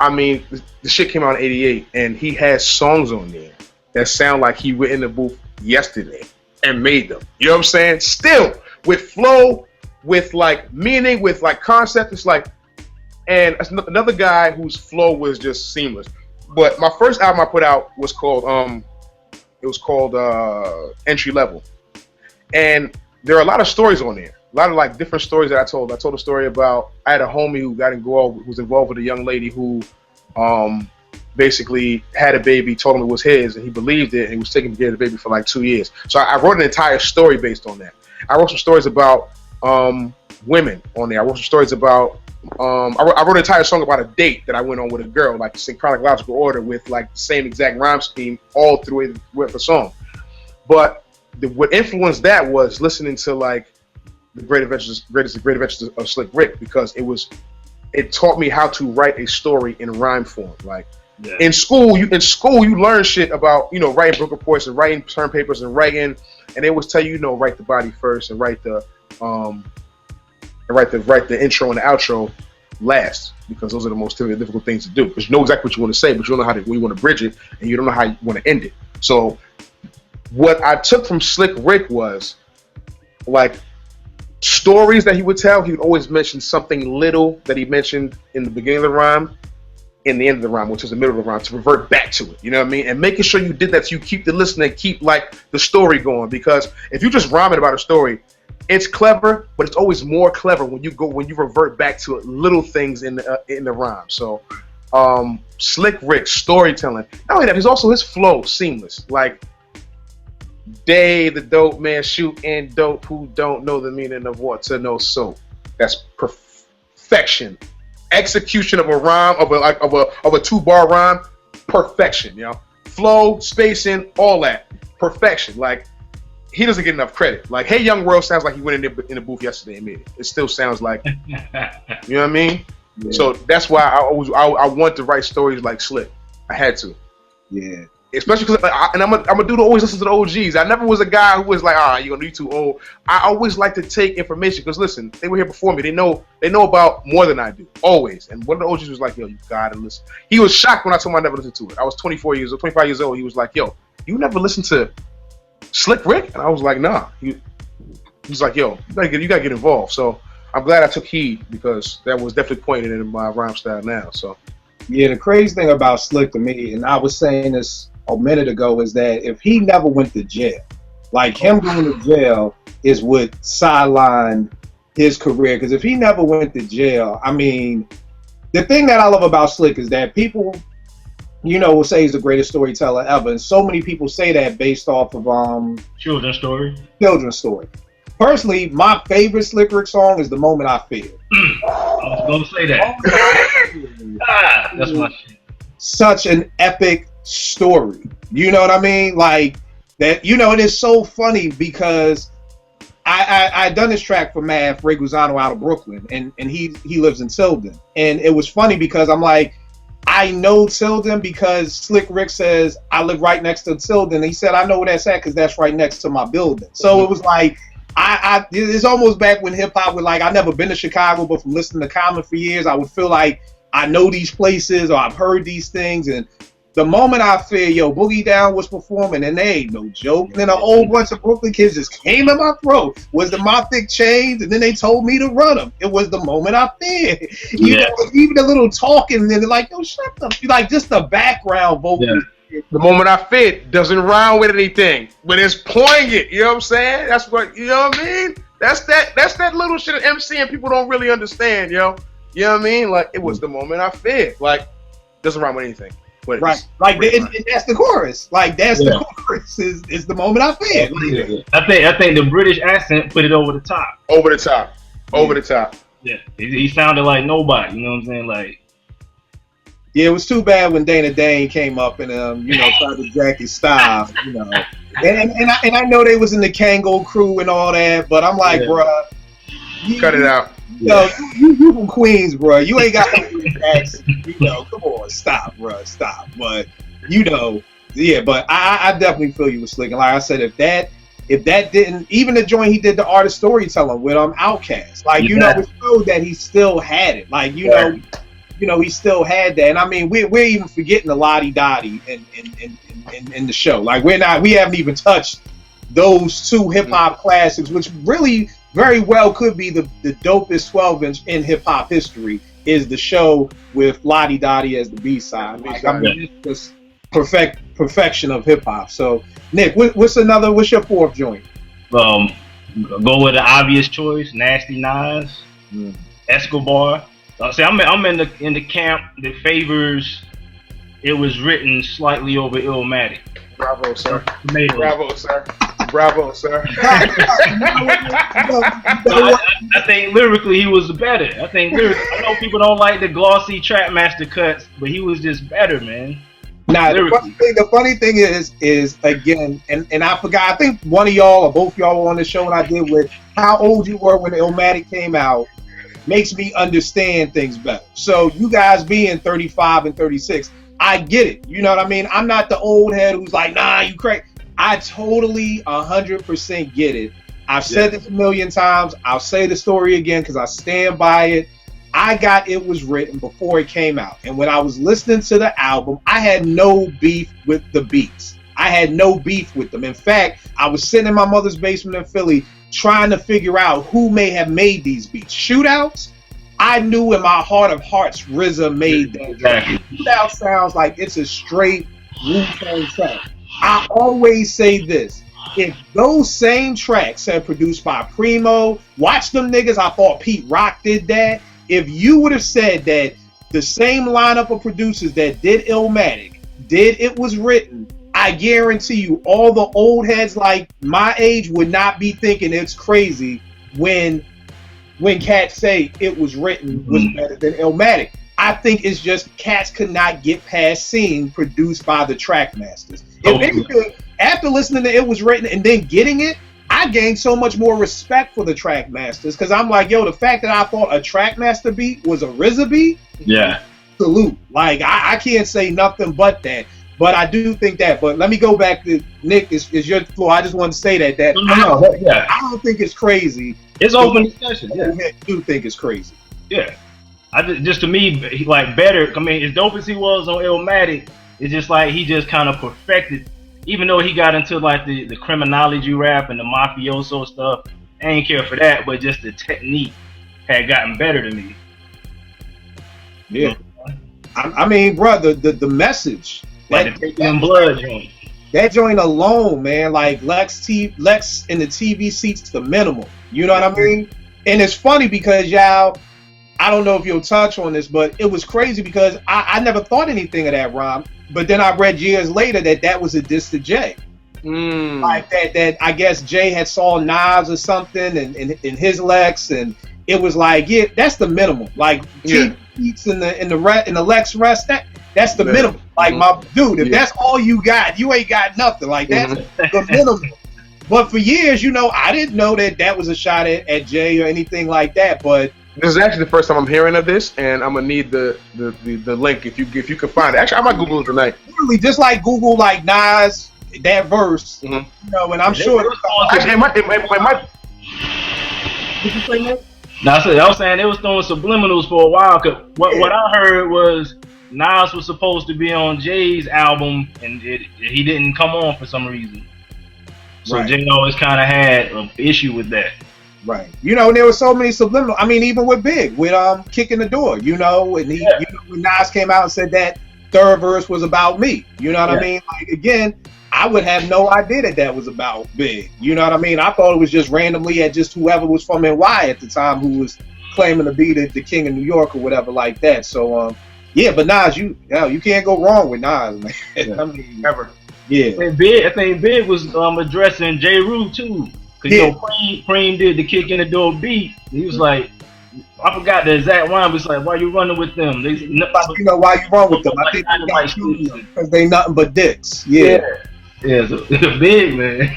I mean, the shit came out in '88, and he has songs on there that sound like he went in the booth yesterday and made them. You know what I'm saying? Still with flow, with like meaning, with like concept. It's like, and another guy whose flow was just seamless. But my first album I put out was called Entry Level, and there are a lot of stories on there. A lot of like different stories that I told. I told a story about I had a homie who who was involved with a young lady who basically had a baby, told him it was his, and he believed it, and he was taking care of the baby for like 2 years. So I wrote an entire story based on that. I wrote some stories about women on there. I wrote some stories about I wrote an entire song about a date that I went on with a girl, like in chronological order with like the same exact rhyme scheme all through it with the song. But what influenced that was listening to like the Great Adventures of Slick Rick, because it taught me how to write a story in rhyme form. Like in school you learn shit about, you know, writing book reports and writing term papers and writing, and they always tell you, you know, write the body first and write the intro and the outro last, because those are the most difficult things to do, because you know exactly what you want to say, but you don't know how you want to bridge it, and you don't know how you want to end it. So what I took from Slick Rick was like stories that he would tell. He would always mention something little that he mentioned in the beginning of the rhyme, in the end of the rhyme, which is the middle of the rhyme, to revert back to it. You know what I mean? And making sure you did that so you keep the listener and keep like the story going, because if you just rhyming about a story, it's clever, but it's always more clever when you revert back to little things in the rhyme. So Slick Rick storytelling. Not only that, he's also his flow seamless. Like Day, the dope man shooting dope who don't know the meaning of what to know soap. That's perfection. Execution of a rhyme, of a 2-bar rhyme, perfection, you know. Flow, spacing, all that, perfection. Like he doesn't get enough credit. Like Hey Young World sounds like he went in the booth yesterday and made it. It still sounds like, you know what I mean? Yeah. So that's why I want to write stories like Slick. I had to. Yeah. Especially because, and I'm a dude who always listens to the OGs. I never was a guy who was like, you're too old. I always like to take information, because listen, they were here before me. They know about more than I do, always. And one of the OGs was like, yo, you gotta listen. He was shocked when I told him I never listened to it. I was 25 years old. He was like, yo, you never listened to Slick Rick? And I was like, nah. He's like, yo, you gotta get involved. So I'm glad I took heed, because that was definitely pointed in my rhyme style now. So yeah, the crazy thing about Slick to me, and I was saying this a minute ago, is that if he never went to jail, like him going to jail is what sidelined his career. Because if he never went to jail, I mean, the thing that I love about Slick is that people, you know, will say he's the greatest storyteller ever, and so many people say that based off of Children's Story. Personally, my favorite Slick Rick song is The Moment I Feel. I was gonna say that. That's my shit. Such an epic story. You know what I mean? Like that, you know, it is so funny because I done this track for Mav Reguizano out of Brooklyn, and he lives in Tilden. And it was funny because I'm like, I know Tilden because Slick Rick says I live right next to Tilden. He said I know where that's at because that's right next to my building. So it was like it's almost back when hip hop was like, I never been to Chicago, but from listening to Common for years, I would feel like I know these places or I've heard these things. And the moment I feel, yo, Boogie Down was performing, and they ain't no joke. And then a whole bunch of Brooklyn kids just came in my throat. Was the My Thick Chains, and then they told me to run them. It was The Moment I Feel. You know, even a little talking, and then they're like, yo, shut up. Like, just the background vocals. Yeah. The Moment I Fit doesn't rhyme with anything, but it's poignant. You know what I'm saying? That's what, you know what I mean? That's that little shit of MC and people don't really understand, yo. You know what I mean? Like, it was the moment I fit. Like, doesn't rhyme with anything. But right. Like, and that's the chorus. Like, that's the chorus is the moment I fit. I think the British accent put it over the top. Over the top. Over the top. Yeah. He sounded like nobody. You know what I'm saying? Like, yeah, it was too bad when Dana Dane came up and tried to jack his style, you know. And I know they was in the Kango crew and all that, but I'm like, bruh, cut it out. Yo, you from Queens, bruh. You ain't got no accent. You know, come on, stop, bruh, stop. But but I definitely feel you with Slick. And like I said, if that didn't, even the joint he did the art of storytelling with Outkast, like it showed that he still had it. Like you know, he still had that. And I mean, we're even forgetting the Lottie Dottie in the show. Like we haven't even touched those two hip hop classics, which really very well could be the dopest 12-inch in hip hop history. Is the show with Lottie Dottie as the B-side. Like, I mean, it's just perfection of hip hop. So, Nick, what's your fourth joint? Go with the obvious choice, Nasty Nas, Escobar. See, I'm in the camp that favors it was written slightly over Illmatic. Bravo, sir. Tomatoes. Bravo, sir. Bravo, sir. I think lyrically he was better. I know people don't like the glossy Trackmaster cuts, but he was just better, man. Nah, the funny thing is again, and I forgot. I think one of y'all or both y'all were on the show when I did with how old you were when Illmatic came out makes me understand things better. So you guys being 35 and 36, I get it. You know what I mean? I'm not the old head who's like, nah, you crazy. I totally 100% get it. I've said this a million times. I'll say the story again because I stand by it. I got It Was Written before it came out. And when I was listening to the album, I had no beef with the beats. I had no beef with them. In fact, I was sitting in my mother's basement in Philly trying to figure out who may have made these beats. Shootouts? I knew in my heart of hearts RZA made that. Exactly. Shootout sounds like it's a straight Wu-Tang track. I always say this. If those same tracks had produced by Primo, watch them niggas, I thought Pete Rock did that. If you would have said that the same lineup of producers that did Illmatic did It Was Written, I guarantee you all the old heads like my age would not be thinking it's crazy when cats say It Was Written was better than Illmatic. I think it's just cats could not get past seeing produced by the Trackmasters. If anything, after listening to It Was Written and then getting it, I gained so much more respect for the Trackmasters because I'm like, yo, the fact that I thought a Trackmaster beat was a RZA beat, salute. Like, I can't say nothing but that. But I do think that. But let me go back to Nick. Is your floor? I just want to say that I don't think it's crazy. It's open discussion. Yeah, I do think it's crazy. Yeah. Just to me, like better. I mean, as dope as he was on Illmatic, it's just like he just kind of perfected. Even though he got into like the criminology rap and the mafioso stuff, I ain't care for that. But just the technique had gotten better to me. Yeah, I mean, bro, the message. Like the Taking Blood joint. That joint alone, man, like Lex in the TV seats the minimum. You know what I mean? And it's funny because y'all, I don't know if you'll touch on this, but it was crazy because I never thought anything of that rhyme. But then I read years later that was a diss to Jay. Like that I guess Jay had saw Nas or something in his Lex, and it was like, yeah, that's the minimum. Like TV seats in the Lex rest, that's the minimum. Like my dude, if that's all you got, you ain't got nothing. Like that's the minimum. But for years, you know, I didn't know that was a shot at Jay or anything like that. But this is actually the first time I'm hearing of this, and I'm gonna need the link if you can find it. Actually, I might Google it tonight. Literally, just like Google like Nas that verse, you know, and I'm sure. Actually, it might. Did you say that? No, I was saying they was throwing subliminals for a while. Cause what I heard was Nas was supposed to be on Jay's album, and he didn't come on for some reason. So Jay always kind of had an issue with that. Right. You know, and there were so many subliminal. I mean, even with Big, with Kicking the Door, you know, and you know, when Nas came out and said that third verse was about me. You know what I mean? Like, again, I would have no idea that was about Big. You know what I mean? I thought it was just randomly at just whoever was from NY at the time who was claiming to be the king of New York or whatever like that. So, yeah, but Nas, you can't go wrong with Nas, man. I mean, ever. Yeah. I think Big was addressing J. Rue too. Cause you know, Preem did the Kick in the Door beat. He was like, I forgot the exact line, but it's like, why you running with them? You know why you run with them? I think because they nothing but dicks. Yeah, so, Big, man.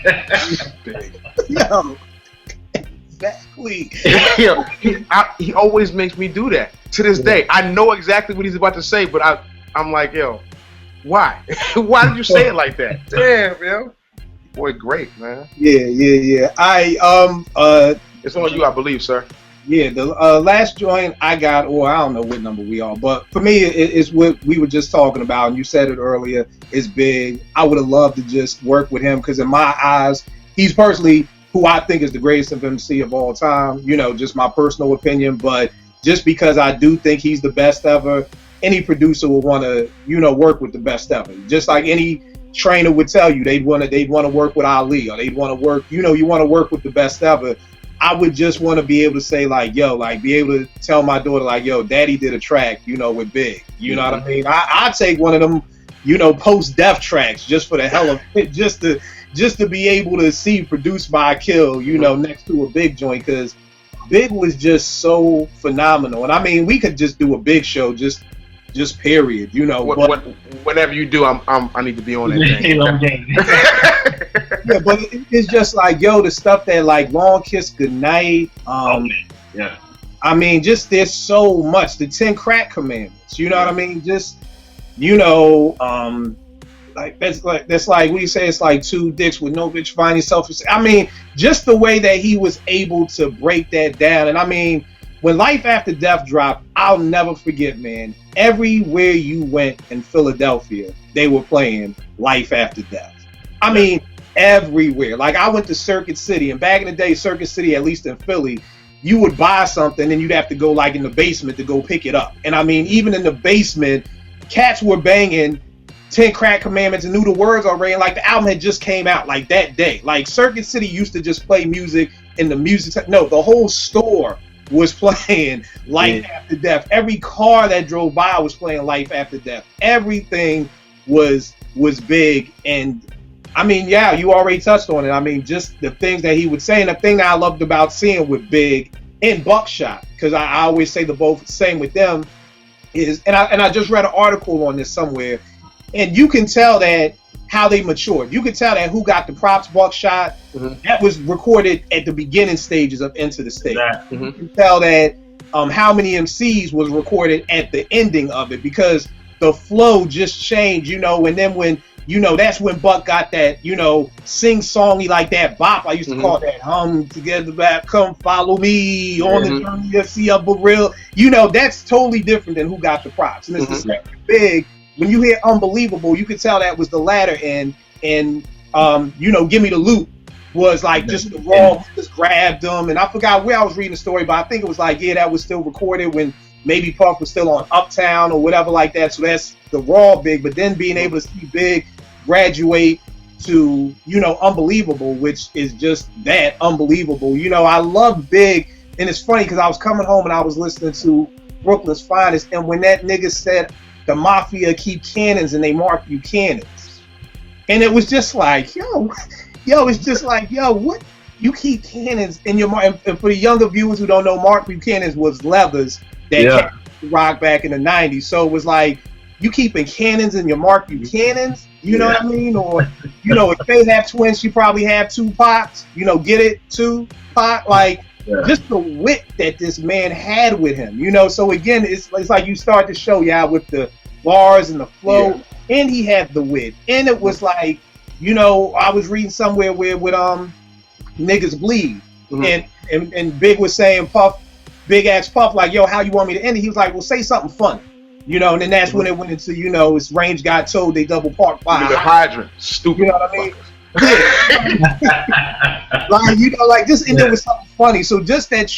Big. Yo, exactly. Yo, he always makes me do that. To this day, I know exactly what he's about to say, but I'm like, yo, why? Why did you say it like that? Damn, yo. Boy, great, man. Yeah. It's on you, I believe, sir. Yeah, the last joint I got, or I don't know what number we are, but for me, it's what we were just talking about, and you said it earlier, is Big. I would have loved to just work with him, because in my eyes, he's personally who I think is the greatest MC of all time, you know, just my personal opinion, but just because I do think he's the best ever, any producer would want to, you know, work with the best ever. Just like any trainer would tell you, they'd want to work with Ali, or they'd want to work, you know, you want to work with the best ever. I would just want to be able to say, like, yo, like, be able to tell my daughter, like, yo, daddy did a track, you know, with Big. You know what I mean? I'd take one of them, you know, post-death tracks just for the hell of it, just to be able to see produced by Kill, you know, next to a Big joint, because Big was just so phenomenal. And I mean, we could just do a Big show, just period, you know. Whatever you do, I need to be on that thing. Yeah, but it's just like, yo, the stuff that, like, Long Kiss Goodnight. Yeah. I mean, just there's so much. The 10 Crack Commandments. You know what I mean? Just, you know, that's like what do you say? It's like two dicks with no bitch finding self. I mean, just the way that he was able to break that down. And I mean, when Life After Death dropped, I'll never forget, man. Everywhere you went in Philadelphia, they were playing Life After Death. I mean, everywhere. Like, I went to Circuit City, and back in the day, Circuit City, at least in Philly, you would buy something and you'd have to go, like, in the basement to go pick it up. And I mean, even in the basement, cats were banging 10 Crack Commandments and knew the words already. And, like, the album had just came out, like, that day. Like, Circuit City used to just play music in the music. No, the whole store was playing Life After Death. Every car that drove by was playing Life After Death. Everything was Big. And I mean, yeah, you already touched on it. I mean, just the things that he would say. And the thing that I loved about seeing with Big and Buckshot, because I always say the both same with them, is, and I just read an article on this somewhere, and you can tell that how they matured. You can tell that Who Got the Props, Buckshot, that was recorded at the beginning stages of Into the State. You can tell that How Many MCs was recorded at the ending of it, because the flow just changed, you know. And then when, you know, that's when Buck got that, you know, sing-songy, like that bop. I used to call that together back, come follow me on the journey to see a real. You know, that's totally different than Who Got the Props. And it's the same with Big. When you hear Unbelievable, you could tell that was the latter end. And, you know, Give Me the Loot was like just the raw, just grabbed them. And I forgot where I was reading the story, but I think it was like, yeah, that was still recorded when maybe Puff was still on Uptown or whatever like that. So that's the raw Big. But then being able to see Big graduate to, you know, Unbelievable, which is just that, unbelievable. You know, I love Big. And it's funny because I was coming home and I was listening to Brooklyn's Finest. And when that nigga said, the Mafia keep cannons and they mark you cannons. And it was just like, yo, it's just like, yo, what? You keep cannons in your mark. And for the younger viewers who don't know, Mark Buchanan's was leathers that rock back in the 90s. So it was like, you keeping cannons in your Mark Buchanan's, you know what I mean? Or, you know, if they have twins, she probably have two Pops, you know, get it, two Pop, like, just the wit that this man had with him, you know. So again, it's like you start to show with the bars and the flow, and he had the wit, and it was like, you know, I was reading somewhere where with Niggas Bleed, and Big was saying Big asked Puff, like, yo, how you want me to end it? He was like, well, say something funny, you know. And then that's when it went into, you know, his range got told they double parked by the hydrant, stupid, you know what I mean? Like, you know, like just, and there was something funny. So just that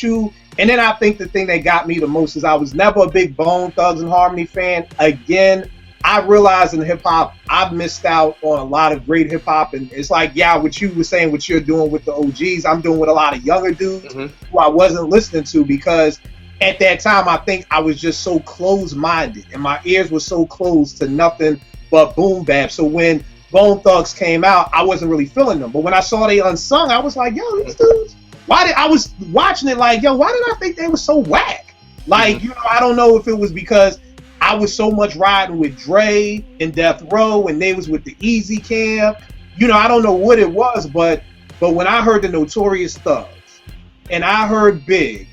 and then I think the thing that got me the most is I was never a big Bone Thugs and Harmony fan. Again, I realized in hip hop I've missed out on a lot of great hip hop, and it's like, what you were saying, what you're doing with the OGs, I'm doing with a lot of younger dudes who I wasn't listening to, because at that time I think I was just so closed-minded and my ears were so closed to nothing but boom bap. So when Bone Thugs came out, I wasn't really feeling them. But when I saw they unsung, I was like, yo, these dudes, I was watching it like, yo, why did I think they were so whack? Like, you know, I don't know if it was because I was so much riding with Dre and Death Row and they was with the Easy Camp. You know, I don't know what it was, but when I heard the Notorious Thugs and I heard Big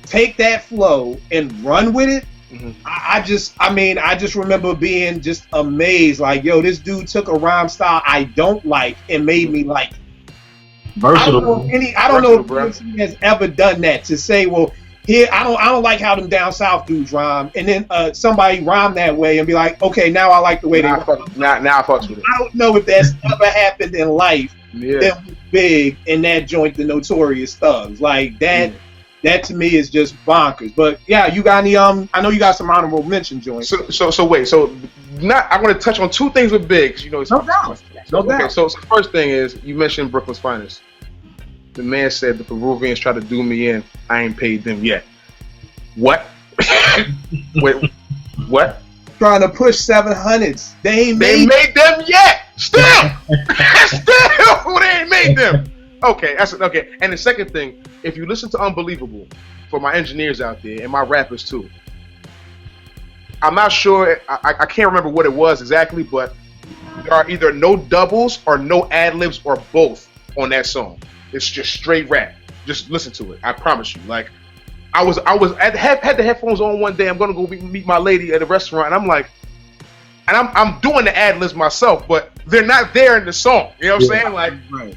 take that flow and run with it, I just remember being just amazed. Like, yo, this dude took a rhyme style I don't like and made me like it. Versatile. I don't know if he has ever done that, to say, well, here I don't like how them down south dudes rhyme, and then somebody rhyme that way and be like, okay, now I like the way now they rhyme. I fucks with it. I don't know if that's ever happened in life. Yeah. That was big in that joint, the Notorious Thugs, like that. Yeah. That to me is just bonkers. But yeah, you got any? I know you got some honorable mention joints. So wait. I'm going to touch on two things with Big. You know, it's no doubt. Okay. So the first thing is you mentioned Brooklyn's Finest. The man said the Peruvians tried to do me in. I ain't paid them yet. What? Wait. What? Trying to push 700s. They ain't made them yet. Still, they ain't made them. Okay, that's okay. And the second thing, if you listen to Unbelievable, for my engineers out there and my rappers too, I'm not sure. I can't remember what it was exactly, but there are either no doubles or no ad libs or both on that song. It's just straight rap. Just listen to it. I promise you. Like, I had the headphones on one day. I'm gonna go meet my lady at a restaurant, and I'm like, and I'm doing the ad libs myself, but they're not there in the song. You know what I'm saying? Like,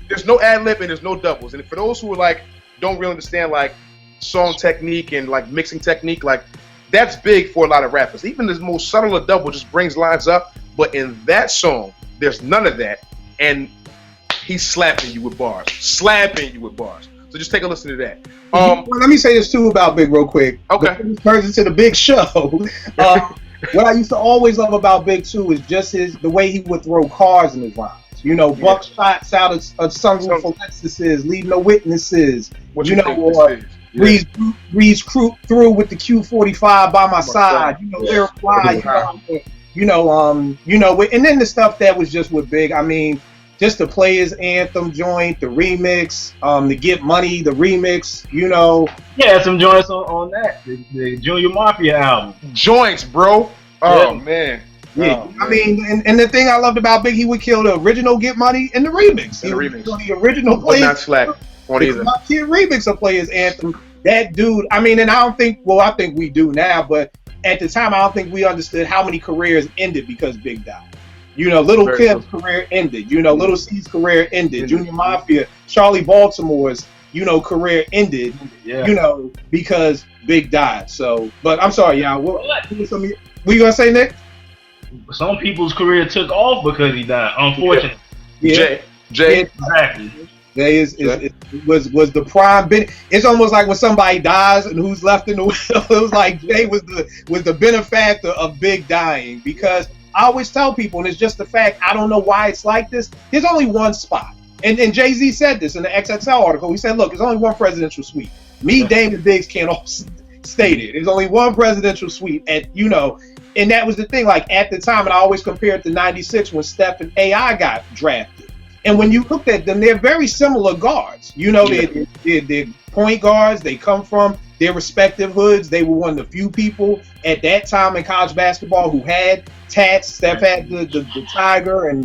there's no ad lib and there's no doubles. And for those who are like don't really understand like song technique and like mixing technique, like that's big for a lot of rappers. Even the most subtle of double just brings lines up, but in that song, there's none of that, and he's slapping you with bars. So just take a listen to that. Let me say this too about Big real quick. Okay. Turns into the Big Show. What I used to always love about Big too is just the way he would throw cars in his rhymes. You know, buck shots out of sunroof Alexis's, leave no witnesses. Breeze through with the Q45 by my side. You know, they're fly. And then the stuff that was just with Big. I mean, just the Players Anthem joint, the remix, the Get Money, the remix, you know. Yeah, some joints on that. The Junior Mafia album. Joints, bro. Oh, man. Yeah, I mean, and the thing I loved about Big, he would kill the original Get Money and the remix. He would kill the original Players. Not slack on either. My kid remix of Players Anthem. That dude, I mean, and I think we do now, but at the time, I don't think we understood how many careers ended because Big died. You know, Little Kim's career ended. You know, Little C's career ended. Junior Mafia, Charlie Baltimore's, career ended. Yeah. You know, because Big died. So, but I'm sorry, y'all. What you gonna say, Nick? Some people's career took off because he died. Unfortunately. Yeah. Jay. Exactly. Jay was the prime. It's almost like when somebody dies and who's left in the will. It was like Jay was the benefactor of Big dying, because I always tell people, and it's just the fact, I don't know why it's like this. There's only one spot. And Jay-Z said this in the XXL article. He said, look, there's only one presidential suite. Me, Dame, and Biggs can't all state it. There's only one presidential suite. And that was the thing. Like, at the time, and I always compare it to 96 when Steph and AI got drafted. And when you looked at them, they're very similar guards. You know, they're point guards. They come from their respective hoods. They were one of the few people at that time in college basketball who had tats. Steph had the tiger or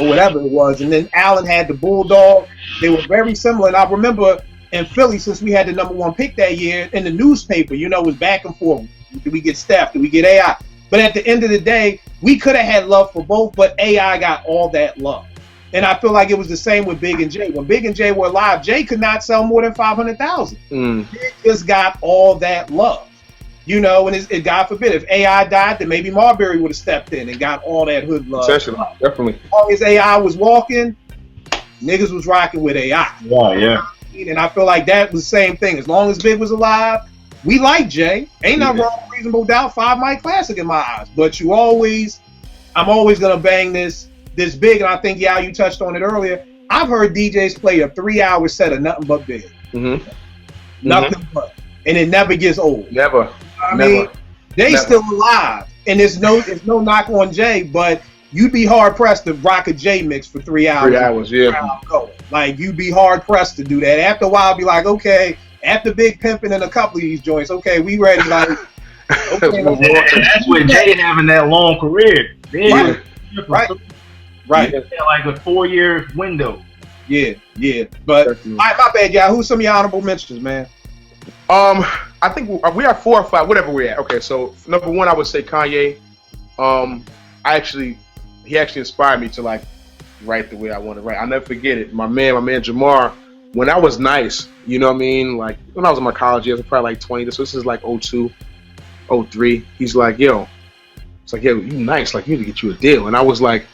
whatever it was, and then Allen had the bulldog. They were very similar. And I remember in Philly, since we had the number one pick that year, in the newspaper, it was back and forth. Did we get Steph? Did we get AI? But at the end of the day, we could have had love for both, but AI got all that love. And I feel like it was the same with Big and Jay. When Big and Jay were alive, Jay could not sell more than 500,000. Big just got all that love. And God forbid, if AI died, then maybe Marbury would have stepped in and got all that hood love. Definitely. As long as AI was walking, niggas was rocking with AI. Yeah. And I feel like that was the same thing. As long as Big was alive, we like Jay. Ain't nothing wrong with Reasonable Doubt, 5 Mic Classic in my eyes. But I'm always going to bang this Big, and I think, you touched on it earlier. I've heard DJs play a 3-hour set of nothing but Big. Mm-hmm. Nothing but. And it never gets old. Never. I mean, Jay's still alive. And there's no knock on Jay, but you'd be hard-pressed to rock a Jay mix for 3 hours. 3 hours, yeah. Like, you'd be hard-pressed to do that. After a while, I'd be like, okay, after Big pimping in a couple of these joints, okay, we ready. Like, okay, and that's with Jay having that long career. Right. Like a 4-year window. Yeah. But all right, my bad, y'all. Who's some of your honorable mentions, man? I think we are 4 or 5, whatever we're at. Okay, so number 1, I would say Kanye. He actually inspired me to like write the way I want to write. I'll never forget it. My man Jamar when I was nice, you know what I mean? Like when I was in my college years, I was probably like 20. So this is like 02, 03. He's like, yo, it's like, yo, you nice. Like you need to get you a deal. And I was like,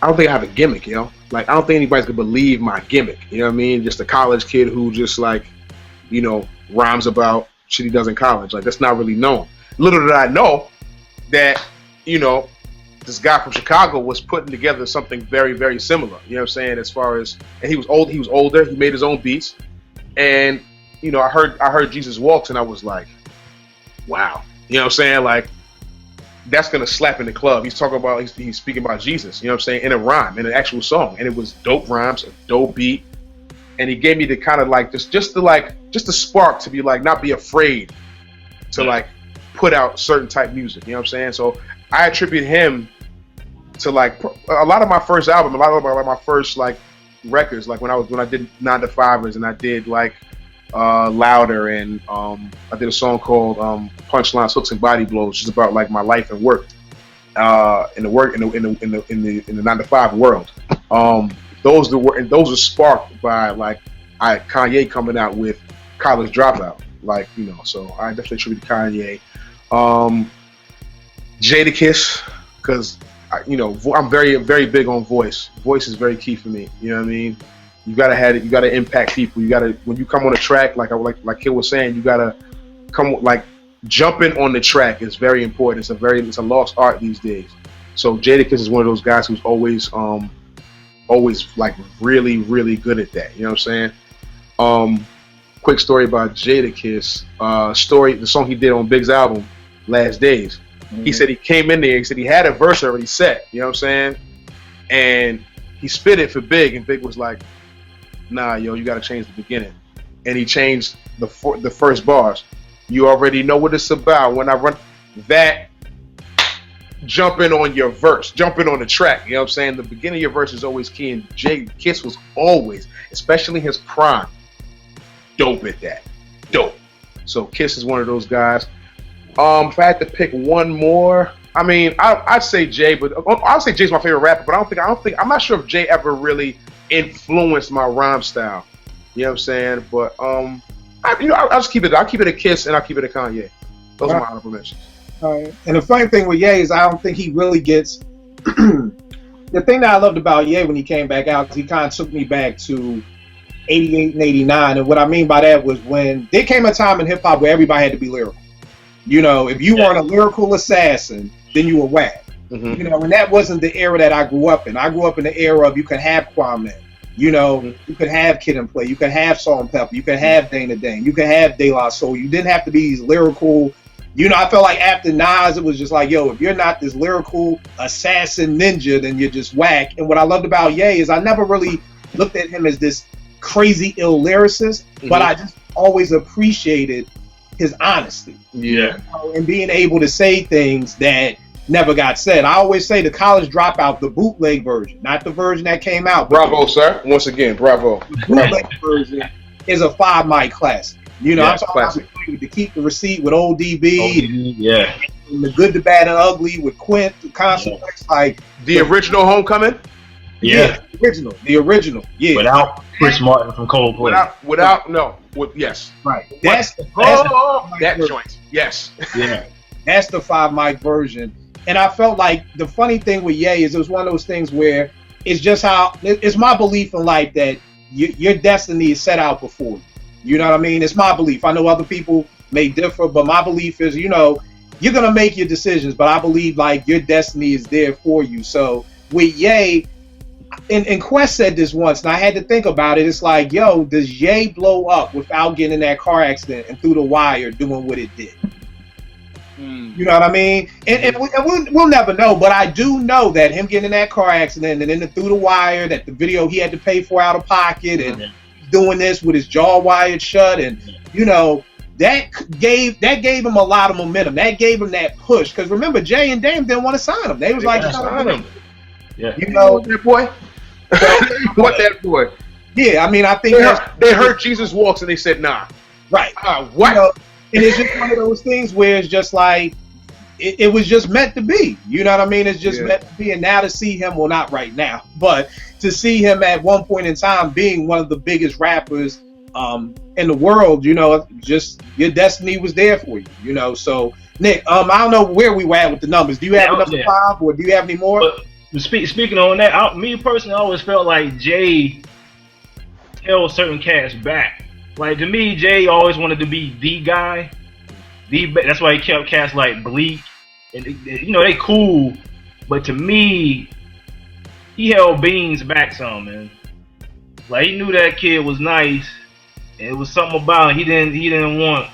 I don't think I have a gimmick, yo. Like I don't think anybody's gonna believe my gimmick. You know what I mean? Just a college kid who just like, you know, rhymes about shit he does in college. Like that's not really known. Little did I know that, you know, this guy from Chicago was putting together something very, very similar. You know what I'm saying? As far as, and he was older. He made his own beats, and you know, I heard Jesus Walks, and I was like, wow. You know what I'm saying? Like that's gonna slap in the club. He's talking about he's speaking about Jesus. You know what I'm saying? In a rhyme, in an actual song, and it was dope rhymes, a dope beat, and he gave me the kind of like just the spark to be like not be afraid to like put out certain type music. You know what I'm saying? So I attribute him to like a lot of my first album, a lot of my first like records, like when I did 9 to 5ers and I did like Louder, and I did a song called Punchlines, Hooks and Body Blows, just about like my life and work in the 9 to 5 world. Those are sparked by like Kanye coming out with College Dropout, like, you know. So I definitely attribute to Kanye. Jadakiss, because you know, I'm very, very big on voice. Voice is very key for me. You know what I mean? You gotta have it. You gotta impact people. You gotta, when you come on a track, like Kid was saying, you gotta come like jumping on the track is very important. It's a lost art these days. So Jadakiss is one of those guys who's always like really, really good at that. You know what I'm saying? Quick story about Jadakiss. The song he did on Big's album, Last Days. He said he came in there, he said he had a verse already set, you know what I'm saying? And he spit it for Big, and Big was like, nah, yo, you gotta change the beginning. And he changed the first bars. You already know what it's about. When I run that, jumping on your verse, jumping on the track, you know what I'm saying? The beginning of your verse is always key, and Kiss was always, especially his prime, dope at that. Dope. So Kiss is one of those guys. If I had to pick one more, I mean, I'd say Jay, but I'll say Jay's my favorite rapper. But I'm not sure if Jay ever really influenced my rhyme style. You know what I'm saying? But I'll just keep it. I'll keep it a Kiss, and I'll keep it a Kanye. Those are my honorable mentions. All right. And the funny thing with Ye is I don't think he really gets. The thing that I loved about Ye when he came back out is he kind of took me back to 88 and 89, and what I mean by that was when there came a time in hip hop where everybody had to be lyrical. You know, if you weren't a lyrical assassin, then you were whack. Mm-hmm. You know, and that wasn't the era that I grew up in. I grew up in the era of you could have Kwame, you know, you could have Kid and Play, you could have Salt and Pepper, you could have Dana Dane, you could have De La Soul. You didn't have to be these lyrical. You know, I felt like after Nas, it was just like, yo, if you're not this lyrical assassin ninja, then you're just whack. And what I loved about Ye is I never really looked at him as this crazy ill lyricist, but I just always appreciated his honesty. Yeah. You know, and being able to say things that never got said. I always say the College Dropout, the bootleg version, not the version that came out. Bravo, sir. Once again, bravo. The bootleg version is a 5 mic classic. You know, I'm talking classic. about to Keep the Receipt with Old DB. Yeah. And The Good, the Bad, and Ugly with Quint, the Consequence, like the original Homecoming. Yeah. The original. Yeah. Without Chris Martin from Coldplay. Yes. Right. That joint. Yes. Yeah. That's the 5 mic version. And I felt like the funny thing with Ye is it was one of those things where it's just how it's my belief in life that your destiny is set out before you. You know what I mean? It's my belief. I know other people may differ, but my belief is, you know, you're going to make your decisions, but I believe like your destiny is there for you. So with Ye, and Quest said this once, and I had to think about it. It's like, yo, does Ye blow up without getting in that car accident and through the wire doing what it did? You know what I mean? And we'll never know, but I do know that him getting in that car accident and then through the wire, that the video he had to pay for out of pocket, and doing this with his jaw wired shut, and you know, that gave him a lot of momentum. That gave him that push. Because remember, Jay and Dame didn't want to sign him. They was like, sign him. Yeah. You know that boy? What that boy? Yeah, I mean, I think they heard Jesus Walks and they said, nah. Right. What? You know, and it's just one of those things where it's just like, it was just meant to be. You know what I mean? It's just meant to be. And now to see him, well, not right now, but to see him at one point in time being one of the biggest rappers in the world, you know, just your destiny was there for you, you know. So Nick, I don't know where we were at with the numbers. Do you have another 5 or do you have any more? But speaking on that, me personally, I always felt like Jay held certain cats back. Like, to me, Jay always wanted to be the guy. That's why he kept cats like Bleak. And, you know, they cool. But to me, he held Beans back some, man. Like, he knew that kid was nice. And it was something about him. He didn't want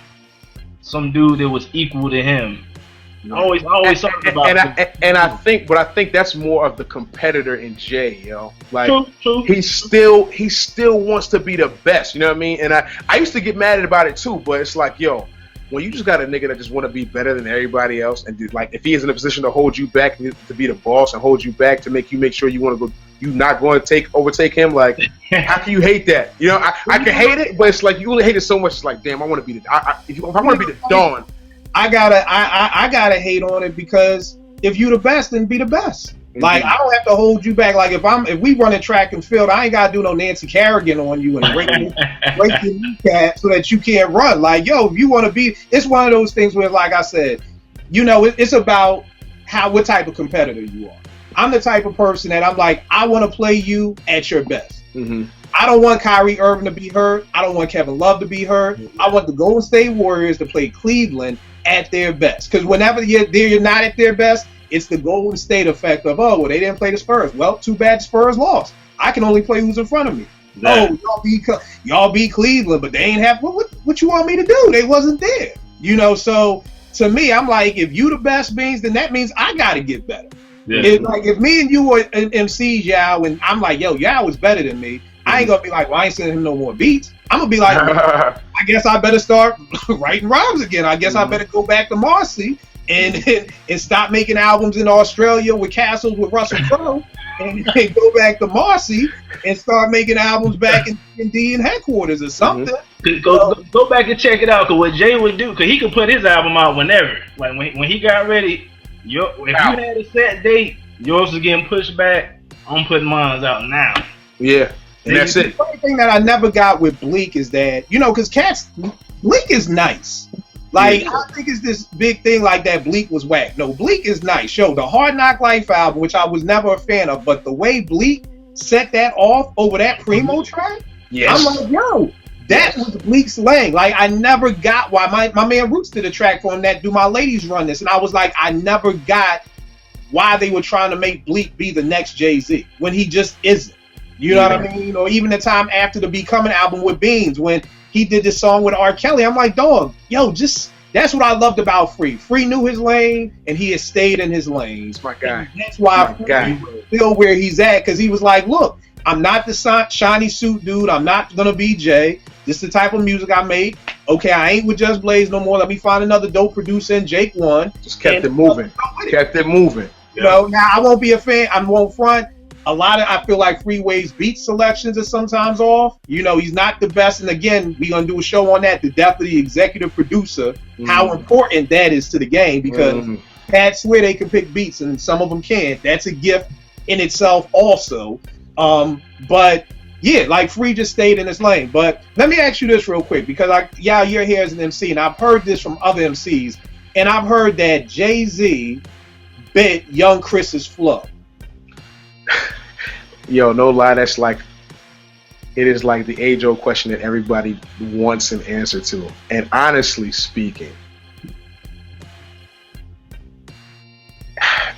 some dude that was equal to him. I always something about I think that's more of the competitor in Jay, yo. Like, true. he still wants to be the best, you know what I mean? And I used to get mad about it too, but it's like, yo, when you just got a nigga that just want to be better than everybody else, and like, if he is in a position to hold you back, to be the boss and hold you back, to make sure you want to go, you not going to overtake him, like, how can you hate that? You know, I can hate it, but it's like, you only hate it so much. It's like, damn, I want to be if I want to be the Dawn. I gotta hate on it, because if you the best, then be the best. Mm-hmm. Like, I don't have to hold you back. Like, if we run a track and field, I ain't gotta do no Nancy Kerrigan on you and break your kneecap so that you can't run. Like, yo, if you want to be, it's one of those things where, like I said, you know, it's about what type of competitor you are. I'm the type of person that I'm like, I want to play you at your best. Mm-hmm. I don't want Kyrie Irving to be hurt. I don't want Kevin Love to be hurt. I want the Golden State Warriors to play Cleveland at their best. Because whenever you're not at their best, it's the Golden State effect of, oh, well, they didn't play the Spurs. Well, too bad the Spurs lost. I can only play who's in front of me. Yeah. Oh, y'all beat Cleveland, but they ain't have what you want me to do? They wasn't there. You know, so to me, I'm like, if you the best Beans, then that means I got to get better. Yeah. If me and you were MCs, Yao, and I'm like, yo, Yao was better than me, I ain't gonna be like, well, I ain't sending him no more beats. I'm gonna be like, I guess I better start writing rhymes again. I guess I better go back to Marcy and stop making albums in Australia with Castles with Russell Crowe and go back to Marcy and start making albums back in D and headquarters or something. Go back and check it out, because what Jay would do, because he could put his album out whenever. Like, when he got ready, if you had a set date, yours was getting pushed back. I'm putting mine out now. Yeah. And that's it. The only thing that I never got with Bleak is that, you know, because Bleak is nice. Like, I think it's this big thing like that Bleak was whack. No, Bleak is nice. Yo, the Hard Knock Life album, which I was never a fan of, but the way Bleak set that off over that Primo track, I'm like, yo, that was Bleak's lane. Like, I never got why my man Roots did a track for him that Do My Ladies Run This, and I was like, I never got why they were trying to make Bleak be the next Jay-Z when he just isn't. You know what I mean? Or even the time after the Becoming album with Beans, when he did this song with R. Kelly, I'm like, dog, yo, that's what I loved about Free. Free knew his lane, and he has stayed in his lane. That's my guy. And that's why Free still where he's at, because he was like, look, I'm not the shiny suit dude. I'm not gonna be Jay. This is the type of music I make. Okay, I ain't with Just Blaze no more. Let me find another dope producer in Jake One. Just kept it moving. Kept it moving. You know, now I won't be a fan. I won't front. I feel like Freeway's beat selections are sometimes off. You know, he's not the best. And again, we're going to do a show on that, the death of the executive producer, how important that is to the game, because cats swear they can pick beats and some of them can't. That's a gift in itself also. But yeah, like Free just stayed in his lane. But let me ask you this real quick, because you're here as an MC, and I've heard this from other MCs, and I've heard that Jay-Z bit Young Chris's flow. Yo, no lie, it is like the age-old question that everybody wants an answer to. And honestly speaking,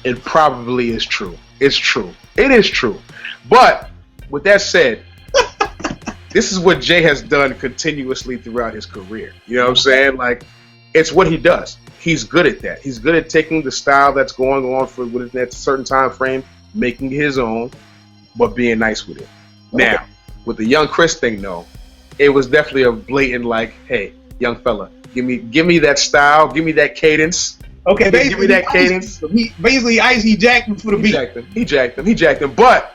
it probably is true. It's true. It is true. But with that said, this is what Jay has done continuously throughout his career. You know what I'm saying? Like, it's what he does. He's good at that. He's good at taking the style that's going on within that certain time frame, making his own, but being nice with it. Now, with the Young Chris thing, though, it was definitely a blatant, like, hey, young fella, give me that style, give me that cadence. Okay, give me that cadence. He jacked him for the beat. He jacked him. But,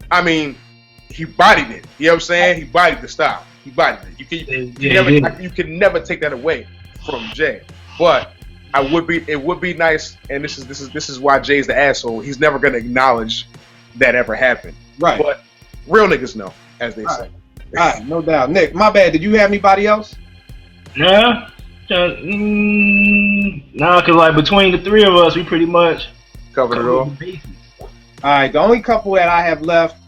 I mean, he bodied it. You know what I'm saying? He bodied the style. He bodied it. You can never take that away from Jay. But It would be nice, and this is why Jay's the asshole. He's never gonna acknowledge that ever happened. Right. But real niggas know, as they say. All right, no doubt. Nick, my bad. Did you have anybody else? Nah. Nah, cause like between the three of us, we pretty much Covered it all. the bases. All right, the only couple that I have left,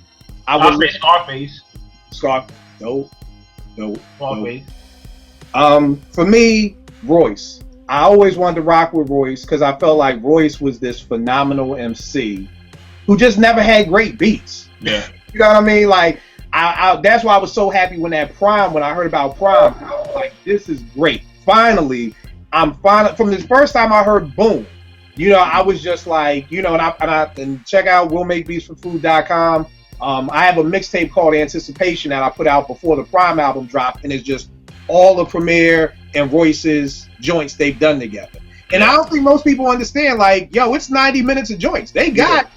I'll say Scarface. Dope. Scarface. For me, Royce. I always wanted to rock with Royce because I felt like Royce was this phenomenal MC who just never had great beats. Yeah. You know what I mean? Like, that's why I was so happy when I heard about Prime, I was like, this is great. Finally, from this first time I heard Boom, you know, I was just like, you know, and check out willmakebeatsforfood.com. I have a mixtape called Anticipation that I put out before the Prime album dropped, and it's just all the Premier and Royce's joints they've done together. And I don't think most people understand, like, yo, it's 90 minutes of joints. They got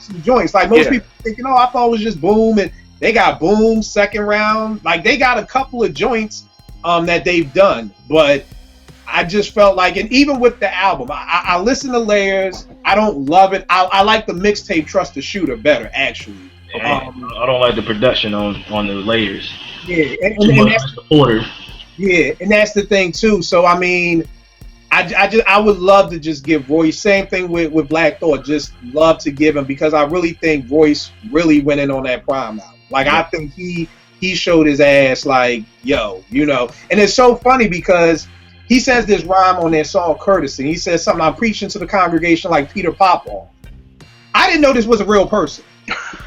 some joints. Like, most people thinking, I thought it was just Boom, and they got Boom, Second Round. Like, they got a couple of joints that they've done. But I just felt like, and even with the album, I listen to Layers. I don't love it. I like the mixtape Trust the Shooter better, actually. Yeah, I don't like the production on the Layers. Yeah, and that's the Porter. Yeah, and that's the thing too. So I mean, I would love to just give Royce, same thing with Black Thought, just love to give him, because I really think Royce really went in on that Prime album. Like, I think he showed his ass, like, yo, you know. And it's so funny because he says this rhyme on that song Courtesy. He says something, I'm preaching to the congregation like Peter Popoff. I didn't know this was a real person.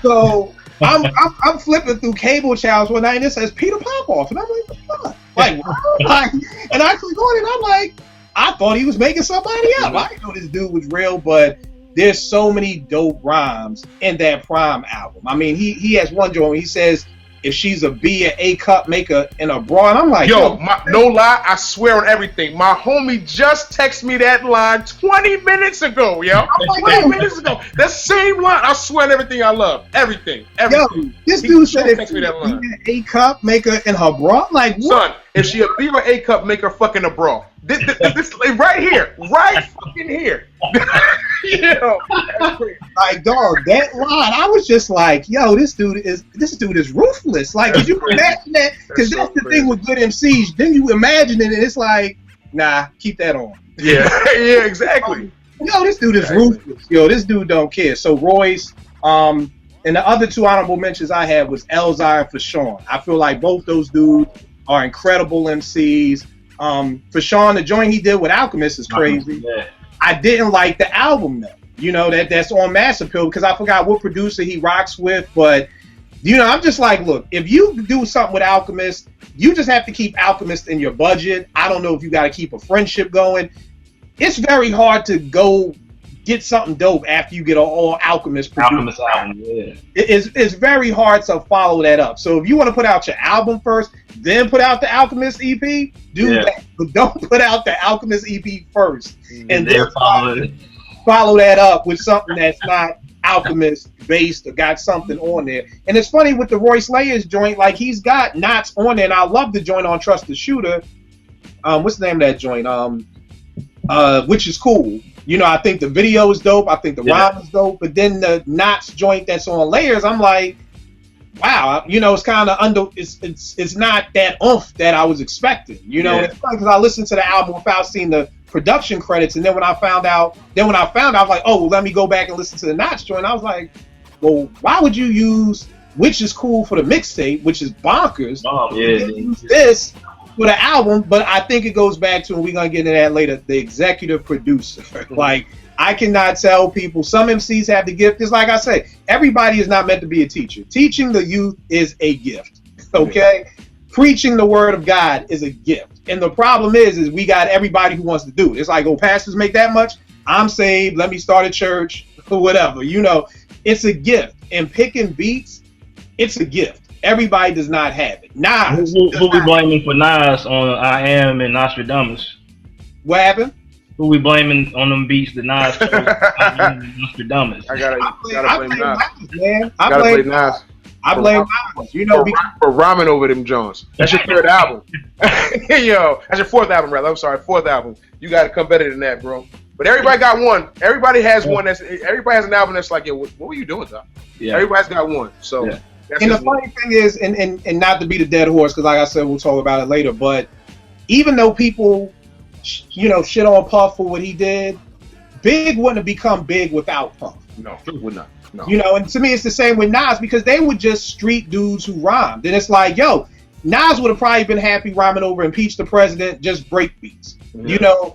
So I'm flipping through cable channels one night and it says Peter Popoff, and I'm like, what the fuck? Like, and I click on it and I'm like, I thought he was making somebody up. I didn't know this dude was real, but there's so many dope rhymes in that Prime album. I mean, he has one joint where he says, if she's a B, an A cup, make her in a bra. And I'm like, no lie, I swear on everything. My homie just texted me that line 20 minutes ago, yo. I'm like, 20 minutes ago. That same line, I swear on everything I love. Everything. Yo, this dude said if she an A cup, make her in her bra. Like, what? Son, if she a B or A cup, make her fucking a bra. This right here. Right fucking here. Yo, like, dog, that line, I was just like, yo, this dude is ruthless. Like, could you imagine that? Because that's the thing with good MCs. Then you imagine it, and it's like, nah, keep that on. Yeah, yeah, exactly. Yo, this dude is ruthless. Yo, this dude don't care. So Royce, and the other two honorable mentions I had was Elzar and Fashawn. I feel like both those dudes are incredible MCs. Fashawn, the joint he did with Alchemist is crazy. Yeah. I didn't like the album though. You know, that's on Mass Appeal, because I forgot what producer he rocks with, but you know, I'm just like, look, if you do something with Alchemist, you just have to keep Alchemist in your budget. I don't know if you got to keep a friendship going. It's very hard to go get something dope after you get an all Alchemist producer. Album, yeah. It's very hard to follow that up. So if you want to put out your album first, then put out the Alchemist EP, do that. But don't put out the Alchemist EP first. And then follow that up with something that's not Alchemist based or got something on there. And it's funny with the Royce Layers joint, like, he's got knots on there, and I love the joint on Trust the Shooter. What's the name of that joint? Which is cool. You know, I think the video is dope. I think the rhyme is dope. But then the knots joint that's on Layers, I'm like, wow. You know, it's kind of it's not that oomph that I was expecting. You know, it's funny because I listened to the album without seeing the production credits, and then when I found out, I was like, oh, well, let me go back and listen to the knots joint. I was like, well, why would you use which is cool for the mixtape, which is bonkers? Use this for the album, but I think it goes back to, and we're gonna get into that later, the executive producer. Like, I cannot tell people, some MCs have the gift. Just like I say, everybody is not meant to be a teacher. Teaching the youth is a gift. Okay? Preaching the word of God is a gift. And the problem is we got everybody who wants to do it. It's like, oh, pastors make that much? I'm saved, let me start a church, or whatever. You know, it's a gift. And picking beats, it's a gift. Everybody does not have it. Nas. Who we blaming for Nas on I Am and Nostradamus? What happened? Who we blaming on them beats that Nas chose? I Am and Nostradamus. I gotta blame Nas. Man. Gotta blame Nas. I blame Nas. You know, for rhyming over them Jones. That's your third album. Yo, that's your fourth album, rather. I'm sorry, fourth album. You got to come better than that, bro. But everybody got one. Everybody has one. Everybody has an album that's like, yo, what were you doing, Doc? Yeah. Everybody's got one. So. Yeah. And the funny thing is, and not to beat a dead horse, because like I said, we'll talk about it later. But even though people, shit on Puff for what he did, Big wouldn't have become big without Puff. No, it would not. No. And to me, it's the same with Nas, because they were just street dudes who rhymed. And it's like, yo, Nas would have probably been happy rhyming over impeach the president, just break beats. Yeah.